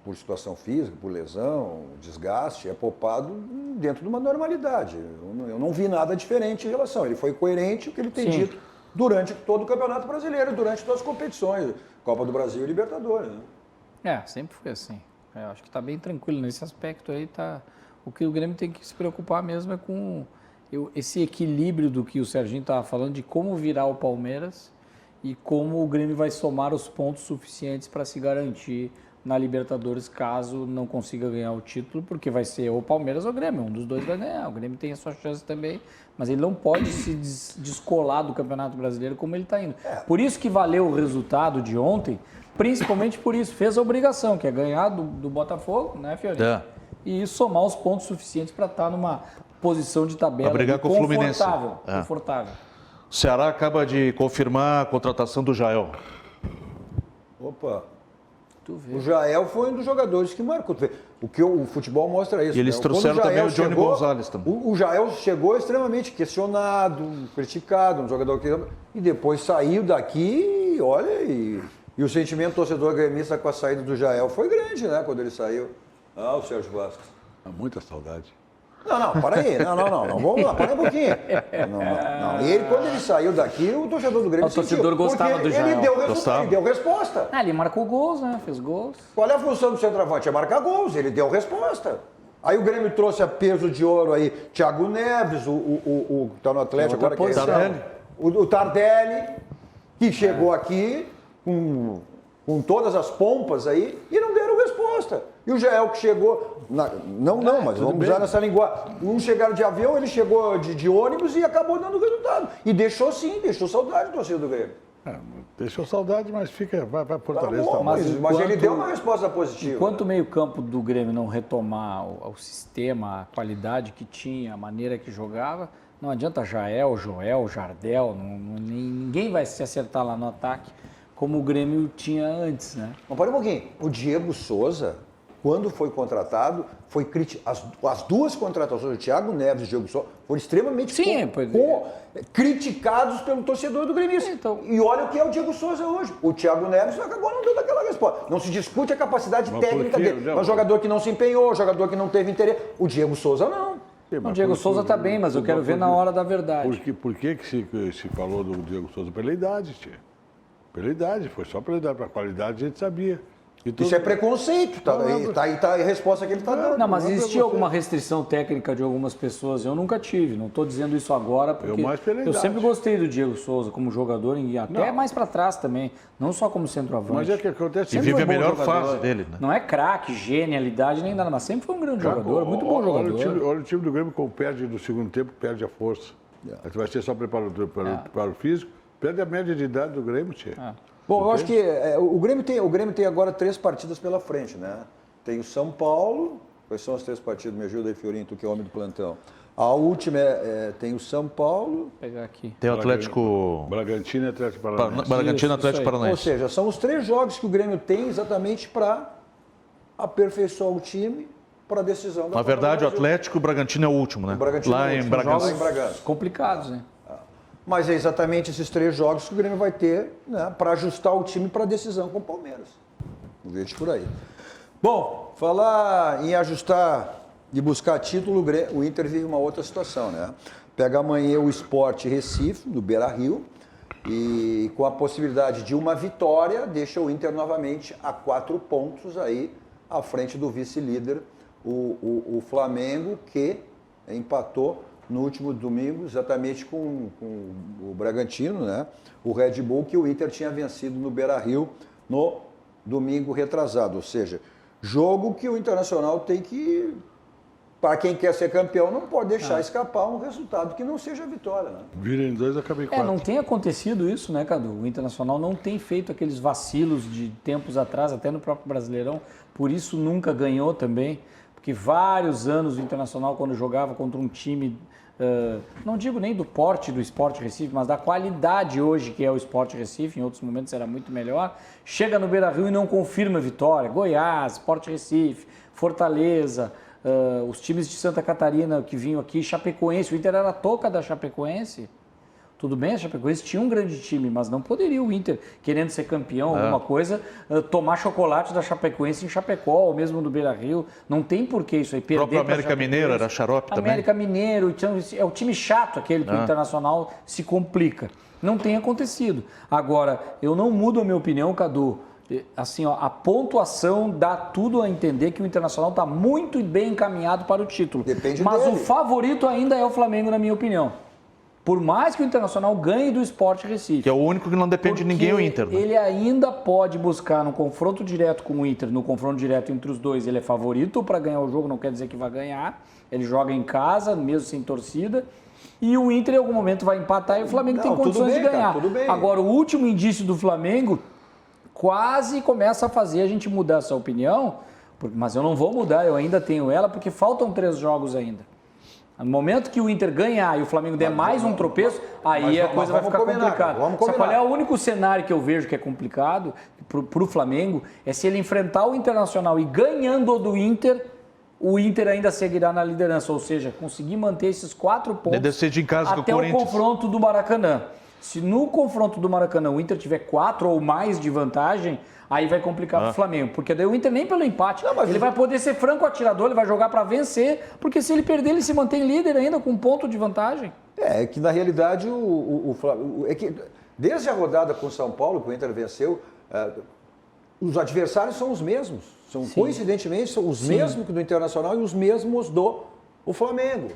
por situação física, por lesão, desgaste, é poupado dentro de uma normalidade. Eu não vi nada diferente em relação. Ele foi coerente o que ele tem dito durante todo o Campeonato Brasileiro, durante todas as competições, Copa do Brasil e Libertadores, né? Sempre foi assim. Eu acho que está bem tranquilo nesse aspecto aí. O que o Grêmio tem que se preocupar mesmo é com esse equilíbrio do que o Serginho estava falando, de como virar o Palmeiras e como o Grêmio vai somar os pontos suficientes para se garantir na Libertadores, caso não consiga ganhar o título, porque vai ser ou o Palmeiras ou o Grêmio, um dos dois vai ganhar. O Grêmio tem a sua chance também, mas ele não pode se descolar do Campeonato Brasileiro como ele está indo. Por isso que valeu o resultado de ontem, principalmente por isso, fez a obrigação, que é ganhar do Botafogo, né, Fiorino? E somar os pontos suficientes para estar numa posição de tabela brigar com o Fluminense. Confortável. O Ceará acaba de confirmar a contratação do Jael. Opa! O Jael foi um dos jogadores que marcou. O que o futebol mostra isso. E eles trouxeram também o Johnny Gonzalez também. O Jael chegou extremamente questionado, criticado, um jogador que... E depois saiu daqui, olha, e o sentimento torcedor gremista com a saída do Jael foi grande, né, quando ele saiu. O Sérgio Vasco. Muita saudade. Não, para aí. Não, vamos lá, para aí um pouquinho. Não. E ele, quando ele saiu daqui, o torcedor do Grêmio O torcedor gostava do Jael. Ele deu resposta. Ele marcou gols, né? Fez gols. Qual é a função do centroavante? É marcar gols. Ele deu resposta. Aí o Grêmio trouxe a peso de ouro aí, Thiago Neves, o que está no Atlético agora, que é Tardelli. O Tardelli, que chegou aqui com todas as pompas aí e não deram resposta. E o Jael que chegou, mas vamos usar nessa linguagem. Um chegaram de avião, ele chegou de ônibus e acabou dando resultado. E deixou saudade do torcedor do Grêmio. Deixou saudade, mas vai Fortaleza. Tá bom, mas ele deu uma resposta positiva. Enquanto o meio-campo do Grêmio não retomar o sistema, a qualidade que tinha, a maneira que jogava, não adianta Jael, Joel, Jardel, ninguém vai se acertar lá no ataque como o Grêmio tinha antes, né? Mas para um pouquinho, o Diego Souza, quando foi contratado, foi criticado. As duas contratações, o Thiago Neves e o Diego Souza, foram extremamente criticados pelo torcedor do Grêmio. Então, e olha o que é o Diego Souza hoje. O Thiago Neves acabou não dando aquela resposta. Não se discute a capacidade técnica dele. Mas jogador que não se empenhou, jogador que não teve interesse. O Diego Souza não. O Diego Souza está bem, mas eu quero ver na hora da verdade. Por que se falou do Diego Souza? Pela idade, tia. Pela idade, foi só pela idade. Pela qualidade a gente sabia. Isso é preconceito, tá aí a resposta que ele está dando. Não, mas existia alguma restrição técnica de algumas pessoas? Eu nunca tive, não estou dizendo isso agora, porque eu sempre gostei do Diego Souza como jogador, e até mais para trás também, não só como centroavante. Mas é que acontece... E vive a melhor fase dele, né? Não é craque, genialidade, nem nada, mas sempre foi um grande jogador, muito bom jogador. Olha o time do Grêmio, como perde no segundo tempo, perde a força. Vai ser só preparador para o físico, perde a média de idade do Grêmio, tia. Bom, eu acho que o Grêmio tem agora 3 partidas pela frente, né? Tem o São Paulo, quais são as 3 partidas? Me ajuda aí, Fiorinho, tu que é homem do plantão. A última tem o São Paulo. Vou pegar aqui. Tem o Atlético... Bragantino e Atlético Paranaense. Bragantino e Atlético Paranaense. Ou seja, são os 3 jogos que o Grêmio tem exatamente para aperfeiçoar o time para a decisão da Na verdade, o Atlético, o Bragantino é o último, né? Lá em Bragança. Complicados, né? Mas é exatamente esses 3 jogos que o Grêmio vai ter, né, para ajustar o time para a decisão com o Palmeiras. Não vejo por aí. Bom, falar em ajustar e buscar título, o Inter vive uma outra situação, né? Pega amanhã o Sport Recife, no Beira-Rio, e com a possibilidade de uma vitória, deixa o Inter novamente a 4 pontos aí, à frente do vice-líder, o Flamengo, que empatou no último domingo, exatamente com o Bragantino, né? O Red Bull, que o Inter tinha vencido no Beira-Rio no domingo retrasado. Ou seja, jogo que o Internacional tem que, para quem quer ser campeão, não pode deixar escapar um resultado que não seja vitória, né? Vira em 2, acabei 4. Não tem acontecido isso, né, Cadu? O Internacional não tem feito aqueles vacilos de tempos atrás, até no próprio Brasileirão, por isso nunca ganhou também. porque vários anos o Internacional, quando jogava contra um time, não digo nem do porte do Sport Recife, mas da qualidade hoje que é o Sport Recife, em outros momentos era muito melhor, chega no Beira-Rio e não confirma a vitória. Goiás, Sport Recife, Fortaleza, os times de Santa Catarina que vinham aqui, Chapecoense, o Inter era a toca da Chapecoense. Tudo bem, a Chapecoense tinha um grande time, mas não poderia o Inter, querendo ser campeão, alguma coisa, tomar chocolate da Chapecoense em Chapecó, ou mesmo no Beira-Rio. Não tem porquê isso aí. O próprio América Mineiro era xarope também. América Mineiro, é o time chato aquele que o Internacional se complica. Não tem acontecido. Agora, eu não mudo a minha opinião, Cadu. Assim, ó, a pontuação dá tudo a entender que o Internacional está muito bem encaminhado para o título. Depende mas dele. O favorito ainda é o Flamengo, na minha opinião. Por mais que o Internacional ganhe do Sport Recife. Que é o único que não depende de ninguém, o Inter. Né? Ele ainda pode buscar no confronto direto com o Inter, no confronto direto entre os dois, ele é favorito para ganhar o jogo, não quer dizer que vai ganhar. Ele joga em casa, mesmo sem torcida. E o Inter em algum momento vai empatar e o Flamengo tem condições de ganhar. Tudo bem. Agora, o último indício do Flamengo quase começa a fazer a gente mudar essa opinião, mas eu não vou mudar, eu ainda tenho ela, porque faltam 3 jogos ainda. No momento que o Inter ganhar e o Flamengo der mais um tropeço, aí a coisa vai ficar complicada. Sabe qual é o único cenário que eu vejo que é complicado para o Flamengo? É se ele enfrentar o Internacional e ganhando do Inter, o Inter ainda seguirá na liderança. Ou seja, conseguir manter esses 4 pontos em casa até o confronto do Maracanã. Se no confronto do Maracanã o Inter tiver 4 ou mais de vantagem, aí vai complicar para o Flamengo, porque daí o Inter nem pelo empate, ele vai poder ser franco atirador, ele vai jogar para vencer, porque se ele perder ele se mantém líder ainda com 1 ponto de vantagem. É que na realidade é que desde a rodada com o São Paulo, que o Inter venceu, os adversários são os mesmos, coincidentemente são os mesmos que do Internacional e os mesmos do Flamengo.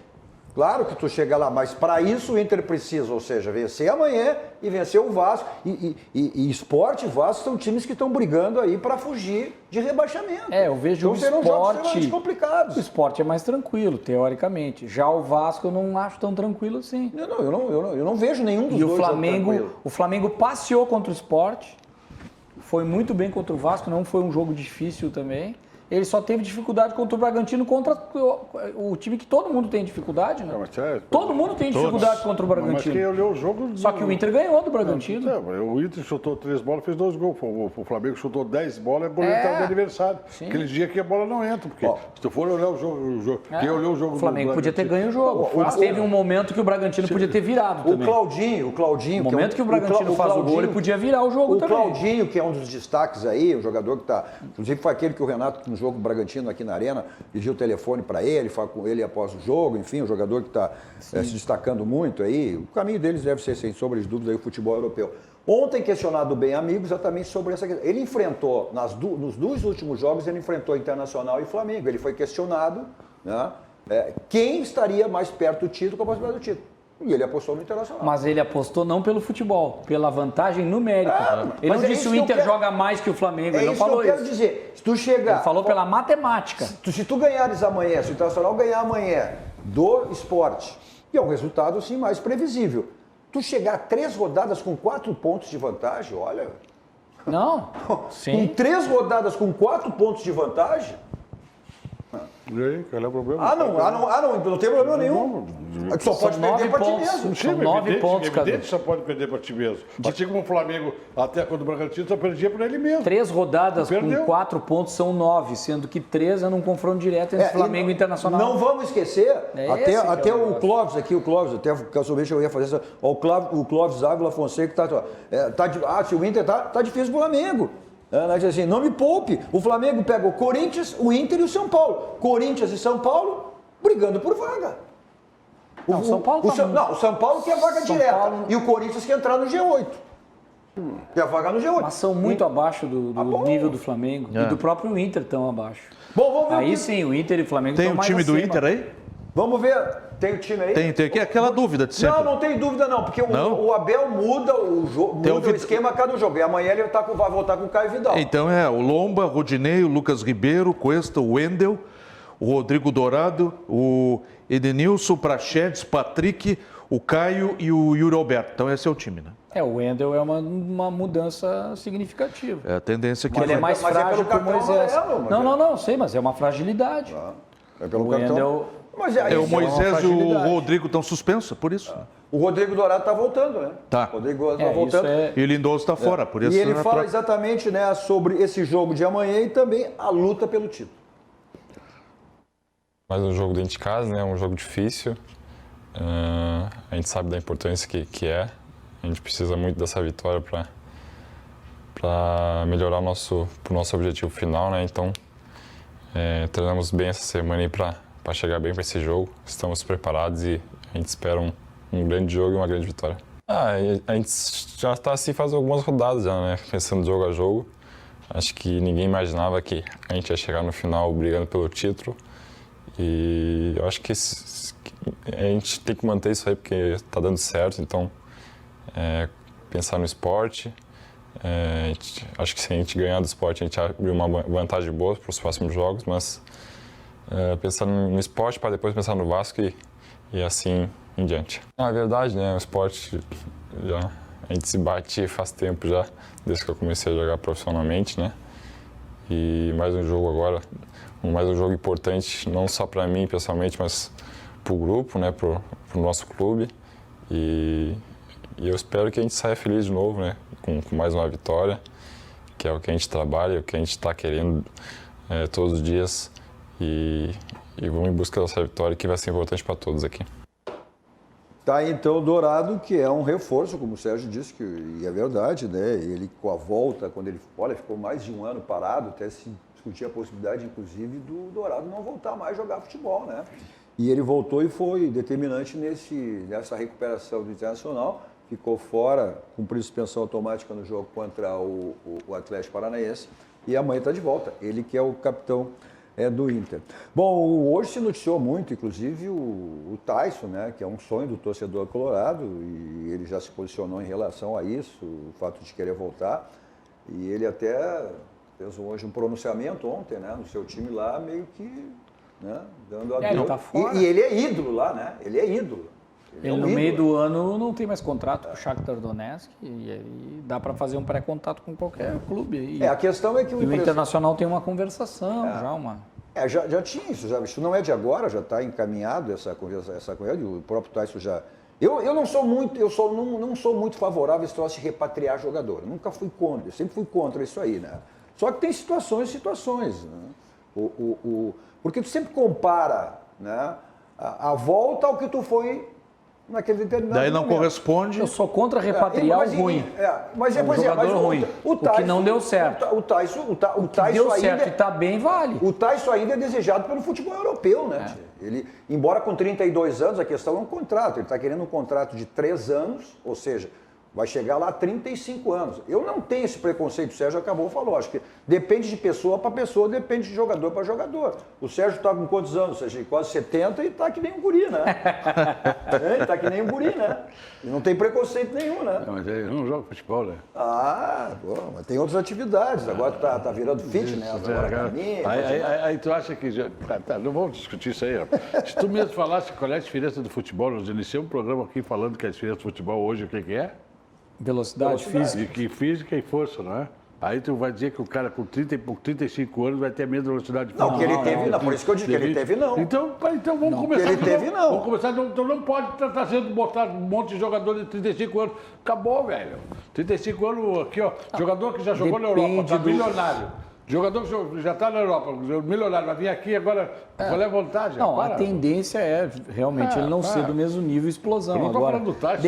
Claro que tu chega lá, mas para isso o Inter precisa, ou seja, vencer amanhã e vencer o Vasco. E Sport e Vasco são times que estão brigando aí para fugir de rebaixamento. Eu vejo então, o serão jogos Sport extremamente complicados. O Sport é mais tranquilo, teoricamente. Já o Vasco eu não acho tão tranquilo assim. Eu não vejo nenhum dos dois. E o Flamengo passeou contra o Sport, foi muito bem contra o Vasco, não foi um jogo difícil também. Ele só teve dificuldade contra o Bragantino, contra o time que todo mundo tem dificuldade, né? Todo mundo tem dificuldade contra o Bragantino. Mas quem olhou o jogo... Só que o Inter ganhou do Bragantino. O Inter chutou 3 bolas, fez 2 gols. O Flamengo chutou 10 bolas, o goleiro estava de aniversário. Sim. Aquele dia que a bola não entra, porque se tu for olhar o jogo quem olhou o jogo... O Flamengo podia ter ganho o jogo. Mas teve um momento que o Bragantino podia ter virado também. O Claudinho... No momento que o Bragantino faz o gol, ele podia virar o jogo também. O Claudinho, que é um dos destaques aí, um jogador que está... Inclusive foi aquele que o Renato, no jogo Bragantino aqui na Arena, pediu o telefone para ele, fala com ele após o jogo, enfim, um jogador que está se destacando muito aí. O caminho deles deve ser, sem sombra de dúvida, aí, o futebol europeu. Ontem, questionado bem amigo exatamente sobre essa questão. Ele enfrentou, nos 2 últimos jogos, ele enfrentou Internacional e Flamengo. Ele foi questionado, né, quem estaria mais perto do título com a possibilidade do título. E ele apostou no Internacional. Mas ele apostou não pelo futebol, pela vantagem numérica. Ele não disse que o Inter joga mais que o Flamengo, ele não falou isso. Eu quero dizer, se tu chegar... Ele falou pela matemática. Se tu ganhares amanhã, se o Internacional ganhar amanhã do Sport, que é um resultado assim mais previsível, tu chegar a 3 rodadas com 4 pontos de vantagem, olha... Não, sim. Com 3 rodadas com 4 pontos de vantagem... E aí, qual é o problema? Não tem problema nenhum. Só pode perder para ti mesmo. São 9 pontos, cara. Evidente só pode perder para ti mesmo. Assim como o Flamengo, até quando o Bragantino, só perdia para ele mesmo. 3 rodadas com 4 pontos são 9, sendo que 3 é num confronto direto entre Flamengo e Internacional. Não vamos esquecer, até o Clóvis aqui, até casualmente eu ia fazer isso, o Clóvis Ávila Fonseca se o Inter tá difícil pro Flamengo. Assim, não me poupe. O Flamengo pega o Corinthians, o Inter e o São Paulo. Corinthians e São Paulo brigando por vaga. O São Paulo o São Paulo quer vaga direta. E o Corinthians quer entrar no G8. Quer vaga no G8. Mas são muito abaixo do nível do Flamengo. E do próprio Inter tão abaixo. Bom, vamos ver. Aí sim, o Inter e o Flamengo estão mais acima. Tem o time do Inter aí? Vamos ver. Tem o time aí? Tem aquela dúvida de sempre. Não tem dúvida não, porque o Abel muda o jogo, o esquema a cada jogo. E amanhã ele vai voltar com o Caio Vidal. Então o Lomba, Rodinei, o Lucas Ribeiro, Cuesta, o Wendel, o Rodrigo Dourado, o Edenilson, o Praxedes, Patrick, o Caio e o Yuri Alberto. Então esse é o time, né? O Wendel é uma mudança significativa. É a tendência que ele é mais frágil que o Moisés. Não, sei, mas é uma fragilidade. É pelo O cartão. Wendel- Mas aí, O isso é uma Moisés e o fragilidade. Rodrigo estão suspensos, por isso. O Rodrigo Dourado está voltando, né? Tá. O Rodrigo Dourado está isso voltando. é... E o Lindoso está fora, por isso. E ele né, fala troca. exatamente, né, sobre esse jogo de amanhã e também a luta pelo título. Mais um jogo dentro de casa, né? Um jogo difícil. A gente sabe da importância que é. A gente precisa muito dessa vitória para melhorar o nosso objetivo final, né? Então, treinamos bem essa semana aí para chegar bem para esse jogo. Estamos preparados e a gente espera um grande jogo e uma grande vitória. A gente já está assim faz algumas rodadas já, né? Pensando jogo a jogo. Acho que ninguém imaginava que a gente ia chegar no final brigando pelo título. E eu acho que a gente tem que manter isso aí porque está dando certo. Então, pensar no esporte. Acho que se a gente ganhar do esporte, a gente abre uma vantagem boa para os próximos jogos. Mas pensar no esporte para depois pensar no Vasco e assim em diante. É verdade, né? O esporte, a gente se bate faz tempo já, desde que eu comecei a jogar profissionalmente, né? E mais um jogo agora. Mais um jogo importante, não só para mim pessoalmente, mas para o grupo, né, para o nosso clube. E eu espero que a gente saia feliz de novo, né, com mais uma vitória, que é o que a gente trabalha, o que a gente está querendo todos os dias. E vamos em busca dessa vitória que vai ser importante para todos aqui. Tá aí, então, o Dourado, que é um reforço, como o Sérgio disse, e é verdade, né? Ele, com a volta, quando ele ficou mais de um ano parado, até se discutia a possibilidade, inclusive, do Dourado não voltar mais a jogar futebol, né? E ele voltou e foi determinante nessa recuperação do Internacional, ficou fora, cumpriu suspensão automática no jogo contra o Atlético Paranaense, e amanhã está de volta, ele que é o capitão do Inter. Bom, hoje se noticiou muito, inclusive, o Tyson, né, que é um sonho do torcedor colorado, e ele já se posicionou em relação a isso, o fato de querer voltar, e ele até fez hoje um pronunciamento ontem, né, no seu time lá, meio que, né, dando a ele tá fora. E ele é ídolo lá, né, ele é ídolo. Ele no meio do ano não tem mais contrato com o Shakhtar Donetsk e aí dá para fazer um pré-contato com qualquer clube. E a questão é que o Internacional tem uma conversação, já tinha isso, isso não é de agora, já está encaminhado essa conversa, o próprio Tyson já... Eu não sou muito favorável a esse troço de repatriar jogador, nunca fui contra, eu sempre fui contra isso aí, né? Só que tem situações, né? Porque tu sempre compara, né, a volta ao que tu foi naquele determinado Daí não momento. corresponde. Eu sou contra repatriar o ruim. Mas ruim. O Tyson, que não deu certo. O Tyson deu ainda, certo e está bem, vale. O Tyson ainda é desejado pelo futebol europeu, né? Ele, embora com 32 anos, a questão é um contrato. Ele está querendo um contrato de 3 anos, ou seja, vai chegar lá a 35 anos. Eu não tenho esse preconceito, o Sérgio falou. Acho que depende de pessoa para pessoa, depende de jogador para jogador. O Sérgio está com quantos anos? Ou seja, quase 70 e está que nem um guri, né? Ele está que nem um guri, né? E não tem preconceito nenhum, né? Não, mas ele não joga futebol, né? Mas tem outras atividades. Agora tu tá virando fitness, agora aí tu acha que... não vamos discutir isso aí. Ó. Se tu mesmo falasse qual é a diferença do futebol, nós iniciamos um programa aqui falando que a diferença do futebol hoje, o que é? Velocidade física. E física e força, não é? Aí tu vai dizer que o cara com 35 anos vai ter a mesma velocidade física. Não, que ele teve não. Por isso que eu disse que ele teve não. Então vamos começar. Que ele teve não. Vamos começar. Então não pode estar sendo botado um monte de jogador de 35 anos. Acabou, velho. 35 anos aqui, ó. Jogador que já jogou na Europa, tá milionário. Jogador que já está na Europa, milionário, vai vir aqui agora, qual é a vantagem? Não, a tendência é realmente ele não ser do mesmo nível explosão. Eu não estou falando do Tyson,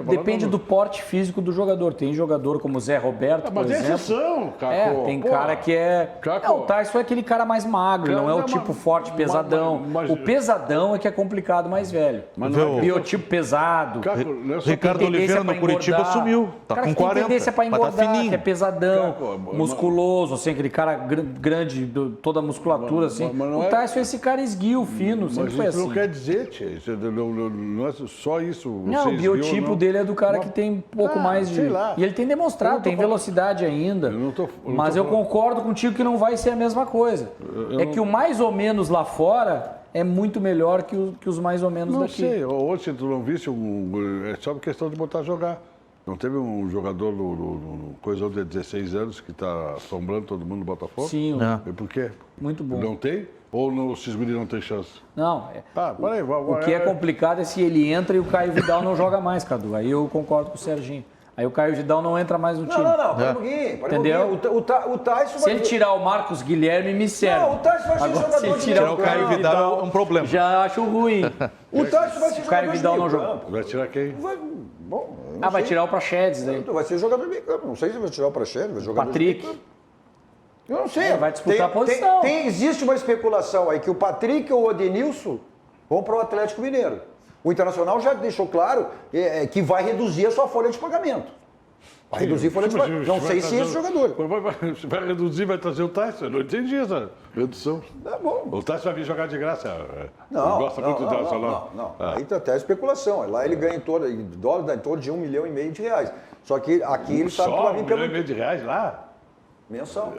depende do porte físico do jogador. Tem jogador como o Zé Roberto, por exemplo. Mas é exceção, Caco. Tem cara que é... Caco. O Tyson é aquele cara mais magro, não é o tipo forte, pesadão. O pesadão é que é complicado, mais velho. Biotipo pesado. Caco, Ricardo Oliveira no Curitiba sumiu. Tá com 40. Tem tendência para engordar, que é pesadão, Caco, musculoso, assim, aquele cara grande, toda a musculatura, assim. O Tyson é esse cara esguio, fino, sempre foi assim. Mas isso assim. não quer dizer, tia. Isso não é só isso. Não, o biotipo dele é do cara que tem um pouco mais de... E ele tem demonstrado, tem velocidade ainda. Mas eu concordo contigo que não vai ser a mesma coisa. Que o mais ou menos lá fora é muito melhor que os mais ou menos daqui. Não sei, hoje tu não visse, é só questão de botar a jogar. Não teve um jogador no coisa de 16 anos que está assombrando todo mundo no Botafogo? Sim, E por quê? muito bom. Não tem? Ou no Cisguri não tem chance? Não, Peraí, o que é complicado é se ele entra e o Caio Vidal não joga mais, Cadu. Aí eu concordo com o Serginho. Aí o Caio Vidal não entra mais no time. Não, para um pouquinho. Entendeu? O Tyson Se ele tirar o Marcos Guilherme, me serve. Não, o Tyson vai ser Agora, jogador se ele de tirar meio O Caio campo. Vidal é um problema. Já acho ruim. O Tyson vai ser O Caio jogador de Vidal meio não joga. campo. Vai tirar quem? Bom, eu não Vai sei. tirar o Praxedes daí. Vai ser jogador de meio campo. Não sei se vai tirar o Praxedes, vai jogar Patrick. Eu não sei. Vai disputar a posição. Existe uma especulação aí que o Patrick ou o Edenilson vão para o Atlético Mineiro. O Internacional já deixou claro que vai reduzir a sua folha de pagamento. Vai reduzir a folha de pagamento. Não sei se esse jogador. Se vai reduzir, vai trazer o Tyson. Eu não entendi essa redução. Tá bom. O Tyson vai vir jogar de graça. Não, Ele gosta muito do Internacional. não. Aí tá até a especulação. Lá ele ganha em dólar, dá em torno de 1,5 milhão de reais. Só que aqui ele sabe que vai vir $1,5 milhão de reais lá? mensal.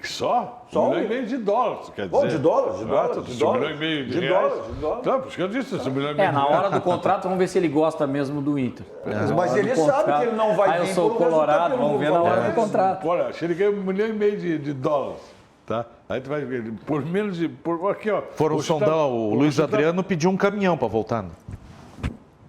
Só? Só $1,5 milhão de dólares, quer dizer. Bom, de dólares, de dólares, Exato, de $1,5 dólares. milhão De reais. dólares, de dólares. Tá, por isso que eu disse, $1,5 milhão de reais. Na hora do contrato, vamos ver se ele gosta mesmo do Inter. Na Mas hora ele do sabe contrato, que ele não vai vir eu sou pelo resultado, colorado, eu não vamos ver vou na hora falar do isso. contrato. Olha, se ele ganha $1,5 milhão de dólares, tá? Aí tu vai ver, por menos de... aqui, ó. Foram sondar, o Luiz Adriano pediu um caminhão para voltar. Né?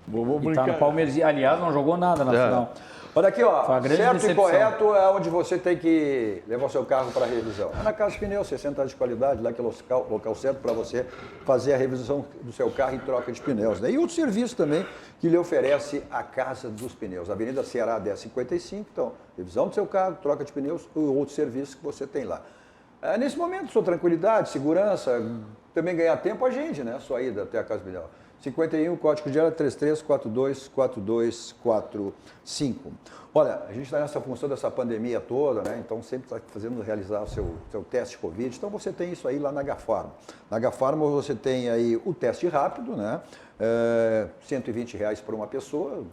Vou E tá brincar. no Palmeiras. Aliás, não jogou nada na final. Olha aqui, ó, Foi uma grande certo decepção. e correto é onde você tem que levar o seu carro para revisão. É na Casa de Pneus, 60 anos de qualidade, lá que é o local certo para você fazer a revisão do seu carro e troca de pneus. Né? E outro serviço também que lhe oferece a Casa dos Pneus, Avenida Ceará 1055, então, revisão do seu carro, troca de pneus e outros serviços que você tem lá. Nesse momento, sua tranquilidade, segurança, também ganhar tempo, agende, né? Sua ida até a Casa de Pneus. 51, código de área 33424245. Olha, a gente está nessa função dessa pandemia toda, né? Então sempre está realizar o seu teste de Covid. Então você tem isso aí lá na Gafarma. Na Gafarma você tem aí o teste rápido, né? R$120 para uma pessoa,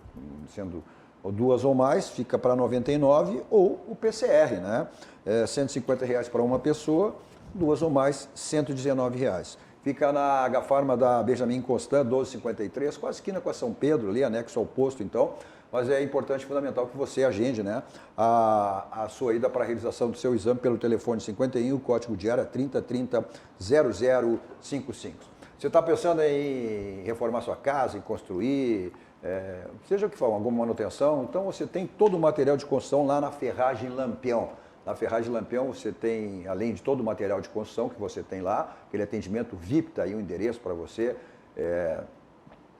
sendo duas ou mais, fica para 99, ou o PCR, né? R$150 para uma pessoa, duas ou mais, R$119. Fica na Gafarma da Benjamin Constant, 1253, quase esquina com a São Pedro, ali anexo ao posto, então. Mas é importante e fundamental que você agende, né, a sua ida para a realização do seu exame pelo telefone 51, código de área 3030-0055. Você está pensando em reformar sua casa, em construir, seja o que for, alguma manutenção, então você tem todo o material de construção lá na Ferragem Lampião. Na Ferragem Lampião você tem, além de todo o material de construção que você tem lá, aquele atendimento VIP, está aí o endereço para você,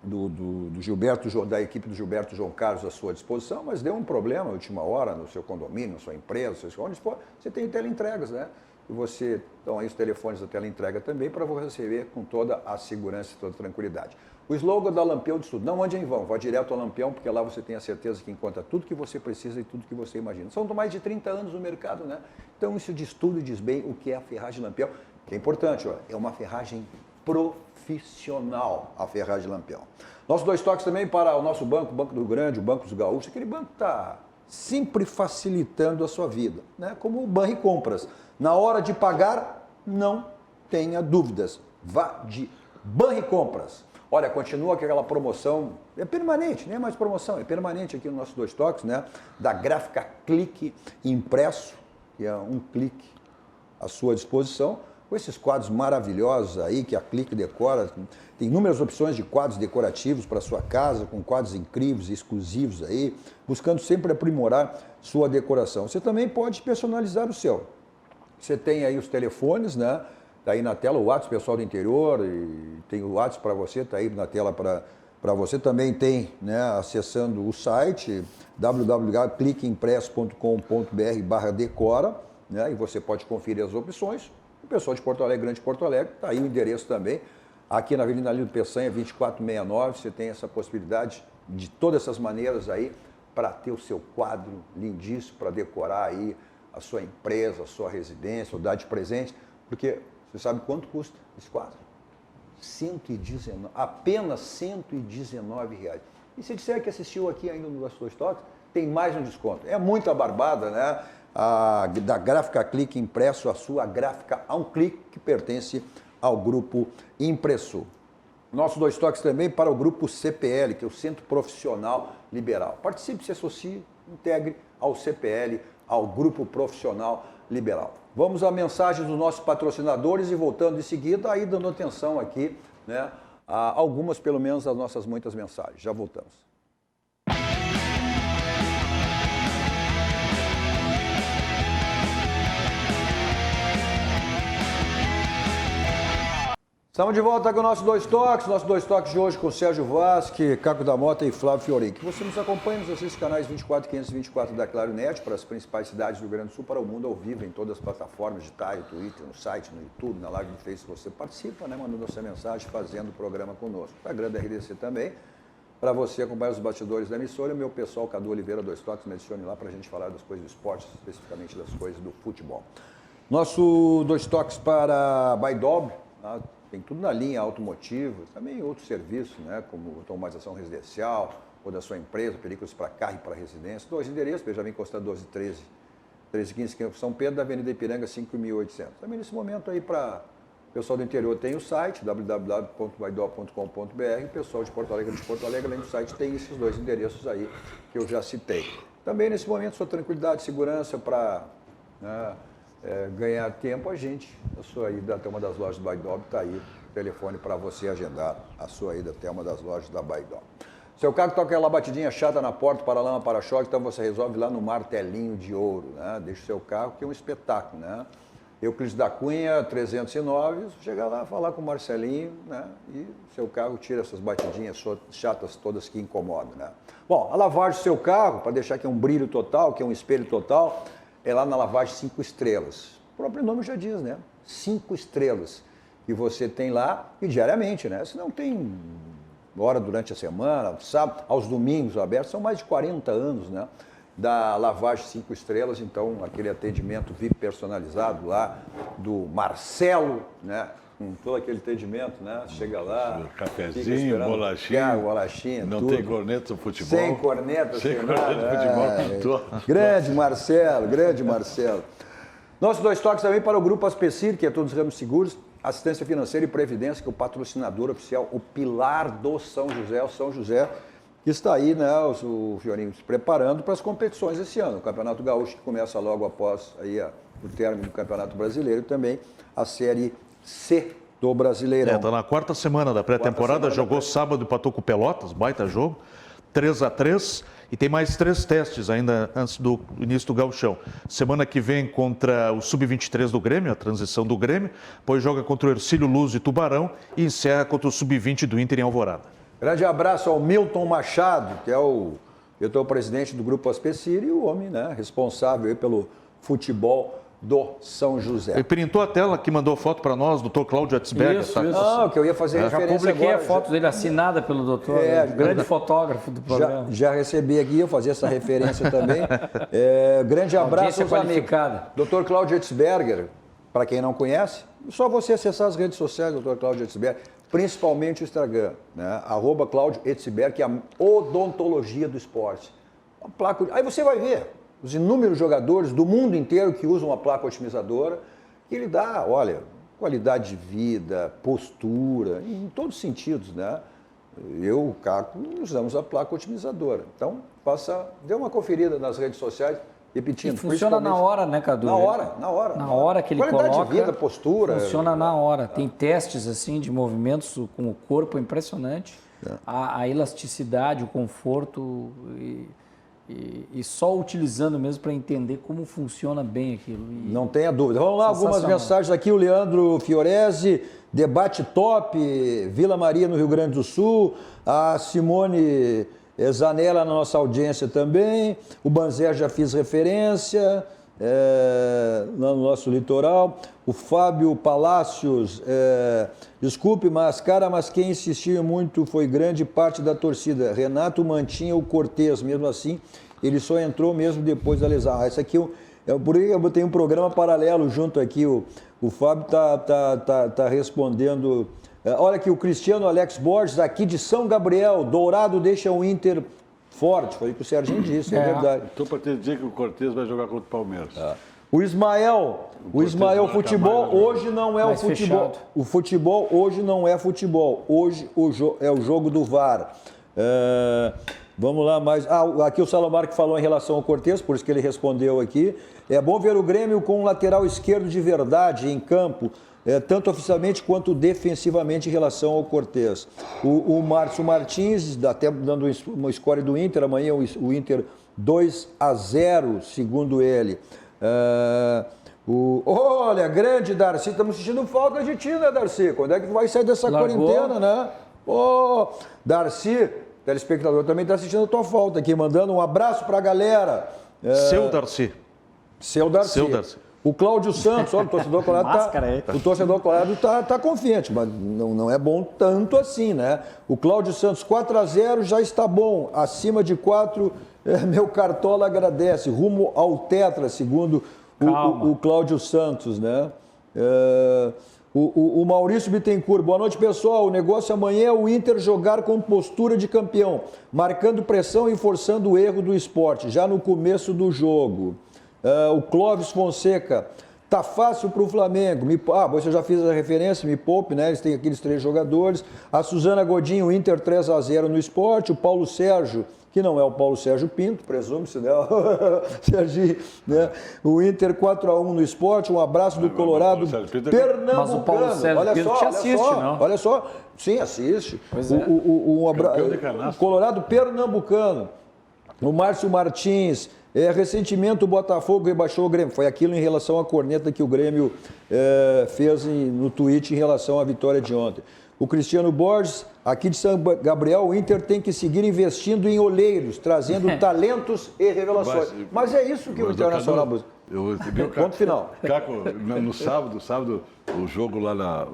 do Gilberto, da equipe do Gilberto João Carlos à sua disposição, mas deu um problema na última hora no seu condomínio, na sua empresa, onde for, você tem teleentregas, né? E você, então aí os telefones da teleentrega também para você receber com toda a segurança e toda a tranquilidade. O slogan da Lampião de tudo, não ande em vão, vá direto ao Lampião, porque lá você tem a certeza que encontra tudo que você precisa e tudo que você imagina. São mais de 30 anos no mercado, né? Então isso diz tudo e diz bem o que é a ferragem Lampião, que é importante, ó, é uma ferragem profissional, a Ferragem Lampião. Nossos dois toques também para o nosso banco, o Banco do Rio Grande, o Banco dos Gaúchos, aquele banco que está sempre facilitando a sua vida, né? Como o Banricompras. Na hora de pagar, não tenha dúvidas, vá de Banricompras. Olha, continua aquela promoção, é permanente, não é mais promoção, é permanente aqui no nosso dois toques, né? Da Gráfica Clique Impresso, que é um clique à sua disposição, com esses quadros maravilhosos aí que a Clique decora. Tem inúmeras opções de quadros decorativos para sua casa, com quadros incríveis e exclusivos aí, buscando sempre aprimorar sua decoração. Você também pode personalizar o seu. Você tem aí os telefones, né? Está aí na tela o WhatsApp, pessoal do interior, e tem o WhatsApp para você, está aí na tela para você. Também tem, né, acessando o site www.cliqueimpresso.com.br/decora, né, e você pode conferir as opções. O pessoal de Porto Alegre, Grande Porto Alegre, está aí o endereço também. Aqui na Avenida Naldo Peçanha, 2469, você tem essa possibilidade de todas essas maneiras aí para ter o seu quadro lindíssimo, para decorar aí a sua empresa, a sua residência, ou dar de presente, porque você sabe quanto custa esse quadro? Apenas R$119. E se disser que assistiu aqui ainda no Nossos Dois Toques, tem mais um desconto. É muita barbada, né? Da Gráfica Clique Impresso, a sua gráfica a um clique, que pertence ao Grupo Impressor. Nossos 2 toques também para o grupo CPL, que é o Centro Profissional Liberal. Participe, se associe, integre ao CPL, ao Grupo Profissional Liberal. Vamos à mensagem dos nossos patrocinadores e voltando em seguida, aí dando atenção aqui, né, a algumas, pelo menos, das nossas muitas mensagens. Já voltamos. Estamos de volta com o nosso 2 toques, nosso 2 toques de hoje com Sérgio Vasque, Caco da Mota e Flávio Fiorin. Que você nos acompanhe nos assiste canais 24 e 524 da Claro Net para as principais cidades do Rio Grande do Sul, para o mundo ao vivo, em todas as plataformas digitais, no Twitter, no site, no YouTube, na live do Facebook. Você participa, né, mandando a sua mensagem, fazendo o programa conosco. Instagram da RDC também, para você acompanhar os bastidores da emissora. E o meu pessoal, Cadu Oliveira, 2 toques, me adicione lá para a gente falar das coisas do esporte, especificamente das coisas do futebol. Nosso 2 toques para Baidob, tá? Tem tudo na linha automotiva, também outros serviços, né, como automatização residencial ou da sua empresa, películas para carro e para residência. 2 endereços, Benjamin Costa 1213, 1315 São Pedro, da Avenida Ipiranga 5.800. Também nesse momento aí para o pessoal do interior tem o site www.baidob.com.br, o pessoal de Porto Alegre, além do site, tem esses 2 endereços aí que eu já citei. Também nesse momento, sua tranquilidade e segurança para... né, ganhar tempo, a sua ida até uma das lojas do Baidob está aí, o telefone para você agendar a sua ida até uma das lojas da Baidob. Seu carro toca aquela batidinha chata na porta, para-lama, para-choque, então você resolve lá no Martelinho de Ouro, né? Deixa o seu carro, que é um espetáculo, né? Euclides da Cunha, 309, chega lá, falar com o Marcelinho, né? E seu carro tira essas batidinhas chatas todas que incomodam, né? Bom, a lavagem do seu carro, para deixar que é um brilho total, que é um espelho total, é lá na lavagem 5 estrelas. O próprio nome já diz, né? 5 estrelas que você tem lá e diariamente, né? Se não tem hora durante a semana, sábado, aos domingos abertos, são mais de 40 anos, né? Da lavagem 5 estrelas, então aquele atendimento VIP personalizado lá do Marcelo, né? Com todo aquele atendimento, né? Chega lá, cafezinho, bolachinha, não tudo. Tem corneta no futebol. Sem corneta, sem corneta no futebol. Grande Marcelo, grande Marcelo. Nossos 2 toques também para o Grupo Aspecir, que é todos os ramos seguros, assistência financeira e previdência, que é o patrocinador oficial, o pilar do São José, o São José, que está aí, né, o Fiorinho, se preparando para as competições esse ano. O Campeonato Gaúcho, que começa logo após aí, o término do Campeonato Brasileiro, e também a Série C do Brasileirão. Está na 4ª semana da pré-temporada, jogou sábado e empatou com o Pelotas, baita jogo, 3-3, e tem mais 3 testes ainda antes do início do Gauchão. Semana que vem contra o Sub-23 do Grêmio, a transição do Grêmio, depois joga contra o Hercílio Luz de Tubarão e encerra contra o Sub-20 do Inter em Alvorada. Grande abraço ao Milton Machado, que é o presidente do Grupo Aspecir e o homem, né, responsável aí pelo futebol do São José. Ele printou a tela que mandou foto para nós, doutor Cláudio Etzberger. Isso. Ah, que eu ia fazer referência já publiquei agora. A foto dele assinada pelo doutor, grande fotógrafo do programa. Já recebi aqui, eu fazia essa referência também. Grande abraço aos amigos. Doutor Cláudio Etzberger, para quem não conhece, só você acessar as redes sociais do doutor Cláudio Etzberger, principalmente o Instagram, né? @Cláudio Etzberger, que é a odontologia do esporte. Aí você vai ver os inúmeros jogadores do mundo inteiro que usam a placa otimizadora, que ele dá, olha, qualidade de vida, postura, em todos os sentidos, né? Eu, o Caco, usamos a placa otimizadora. Então, dê uma conferida nas redes sociais, repetindo. E funciona na hora, né, Cadu? Na hora. Na hora que ele coloca. Qualidade de vida, postura. Funciona na hora. Tem testes, assim, de movimentos com o corpo impressionante. A elasticidade, o conforto e só utilizando mesmo para entender como funciona bem aquilo. Não tenha dúvida. Vamos lá, algumas mensagens aqui. O Leandro Fiorese, debate top, Vila Maria no Rio Grande do Sul. A Simone Zanella na nossa audiência também. O Banzer já fiz referência no nosso litoral. O Fábio Palácios, desculpe, mas quem insistiu muito foi grande parte da torcida. Renato mantinha o Cortez, mesmo assim, ele só entrou mesmo depois da lesão. Esse aqui, por aí eu botei um programa paralelo junto aqui, o Fábio tá respondendo. Olha aqui, o Cristiano Alex Borges, aqui de São Gabriel, Dourado deixa o Inter forte, foi o que o Serginho disse, é verdade. Estou para te dizer que o Cortez vai jogar contra o Palmeiras. O Ismael futebol hoje não é o Mais futebol. fechado. O futebol hoje não é futebol. Hoje é o jogo do VAR. Vamos lá, mais. Aqui o Salomar que falou em relação ao Cortez, por isso que ele respondeu aqui. É bom ver o Grêmio com um lateral esquerdo de verdade em campo, tanto oficialmente quanto defensivamente em relação ao Cortez. O Márcio Martins, até dando uma score do Inter, amanhã o Inter 2-0, segundo ele. Olha, grande Darcy, estamos sentindo falta de ti, né, Darcy? Quando é que tu vai sair dessa quarentena, né? Darcy, telespectador, também está sentindo a tua falta aqui, mandando um abraço para a galera. Seu Darcy. Seu Darcy. O Cláudio Santos, olha, o torcedor colorado tá confiante, mas não é bom tanto assim, né? O Cláudio Santos, 4-0 já está bom, acima de 4, meu Cartola agradece, rumo ao tetra, segundo o Cláudio Santos, né? O Maurício Bittencourt, boa noite, pessoal. O negócio amanhã é o Inter jogar com postura de campeão, marcando pressão e forçando o erro do esporte, já no começo do jogo. O Clóvis Fonseca, tá fácil para o Flamengo. Você já fez a referência, me poupe, né? Eles têm aqueles 3 jogadores. A Suzana Godinho, Inter 3-0 no esporte. O Paulo Sérgio, que não é o Paulo Sérgio Pinto, presume-se, né? Serginho, né? O Inter 4-1 no esporte. Um abraço do Colorado pernambucano. Mas o Paulo Sérgio Pinto te assiste, não? Olha só. Sim, assiste. Pois é. O Colorado pernambucano. O Márcio Martins. Recentemente o Botafogo rebaixou o Grêmio. Foi aquilo em relação à corneta que o Grêmio fez no tweet em relação à vitória de ontem. O Cristiano Borges, aqui de São Gabriel, o Inter tem que seguir investindo em olheiros, trazendo talentos e revelações. Mas é isso que o Internacional busca. Ponto final. Caco, no sábado, o jogo lá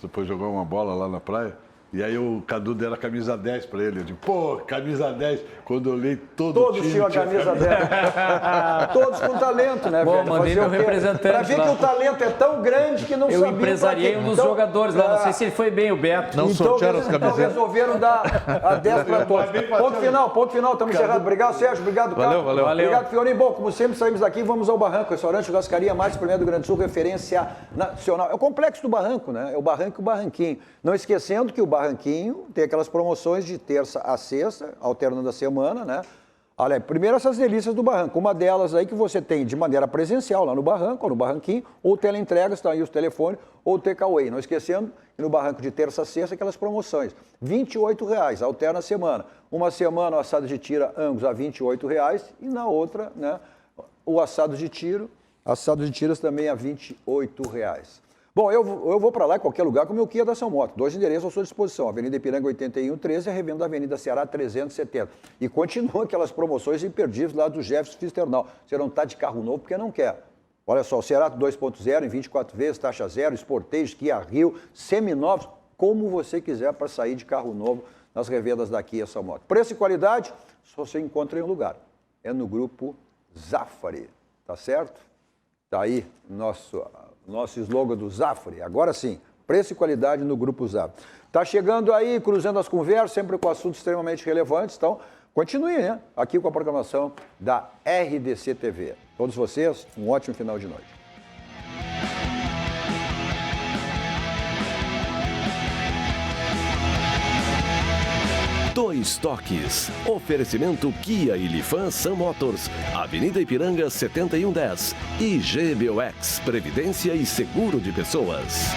depois jogou uma bola lá na praia. E aí o Cadu deram a camisa 10 pra ele. Eu digo, camisa 10. Quando eu olhei todos tinham a camisa 10. Todos com talento, né, velho? Mandei meu representante pra ver que o talento é tão grande que não sabia. Eu empresariei um dos jogadores lá. Não sei se ele foi bem, o Beto. Não sortearam as camisetas. Então resolveram dar a 10 para todos. Ponto final. Estamos encerrados. Obrigado, Sérgio. Obrigado, Caco. Valeu. Obrigado, Fiorinho. Bom, como sempre, saímos daqui e vamos ao Barranco. Restaurante Churrascaria mais primeiro do Grande Sul, referência nacional. É o complexo do Barranco, né? É o Barranco e o Barranquinho. Não esquecendo que o Barranquinho tem aquelas promoções de terça a sexta, alternando a semana, né? Olha, primeiro essas delícias do Barranco. Uma delas aí que você tem de maneira presencial lá no Barranco, ou no Barranquinho, ou teleentregas, tá aí os telefones, ou takeaway. Não esquecendo que no Barranco de terça a sexta, aquelas promoções. R$ 28,00, alterna a semana. Uma semana o assado de tira Angus a R$ 28,00 e na outra, né, o assado de tiras também a R$ 28,00. Bom, eu vou para lá em qualquer lugar com o meu Kia da São Moto. 2 endereços à sua disposição. Avenida Ipiranga 8113 e a revenda da Avenida Ceará 370. E continuam aquelas promoções imperdíveis lá do Jefferson Fisternal. Você não está de carro novo porque não quer. Olha só, o Cerato 2.0 em 24 vezes, taxa zero, Sportage, Kia Rio, seminovos, como você quiser para sair de carro novo nas revendas da Kia São Moto. Preço e qualidade, só você encontra em um lugar. É no Grupo Zafari, tá certo? Tá aí nosso slogan do Zafari. Agora sim, preço e qualidade no Grupo Zafari. Tá chegando aí, cruzando as conversas, sempre com assuntos extremamente relevantes. Então, continue, né? Aqui com a programação da RDC TV. Todos vocês, um ótimo final de noite. Dois Toques. Oferecimento Kia e Lifan Sam Motors. Avenida Ipiranga 7110. E GBOX. Previdência e Seguro de Pessoas.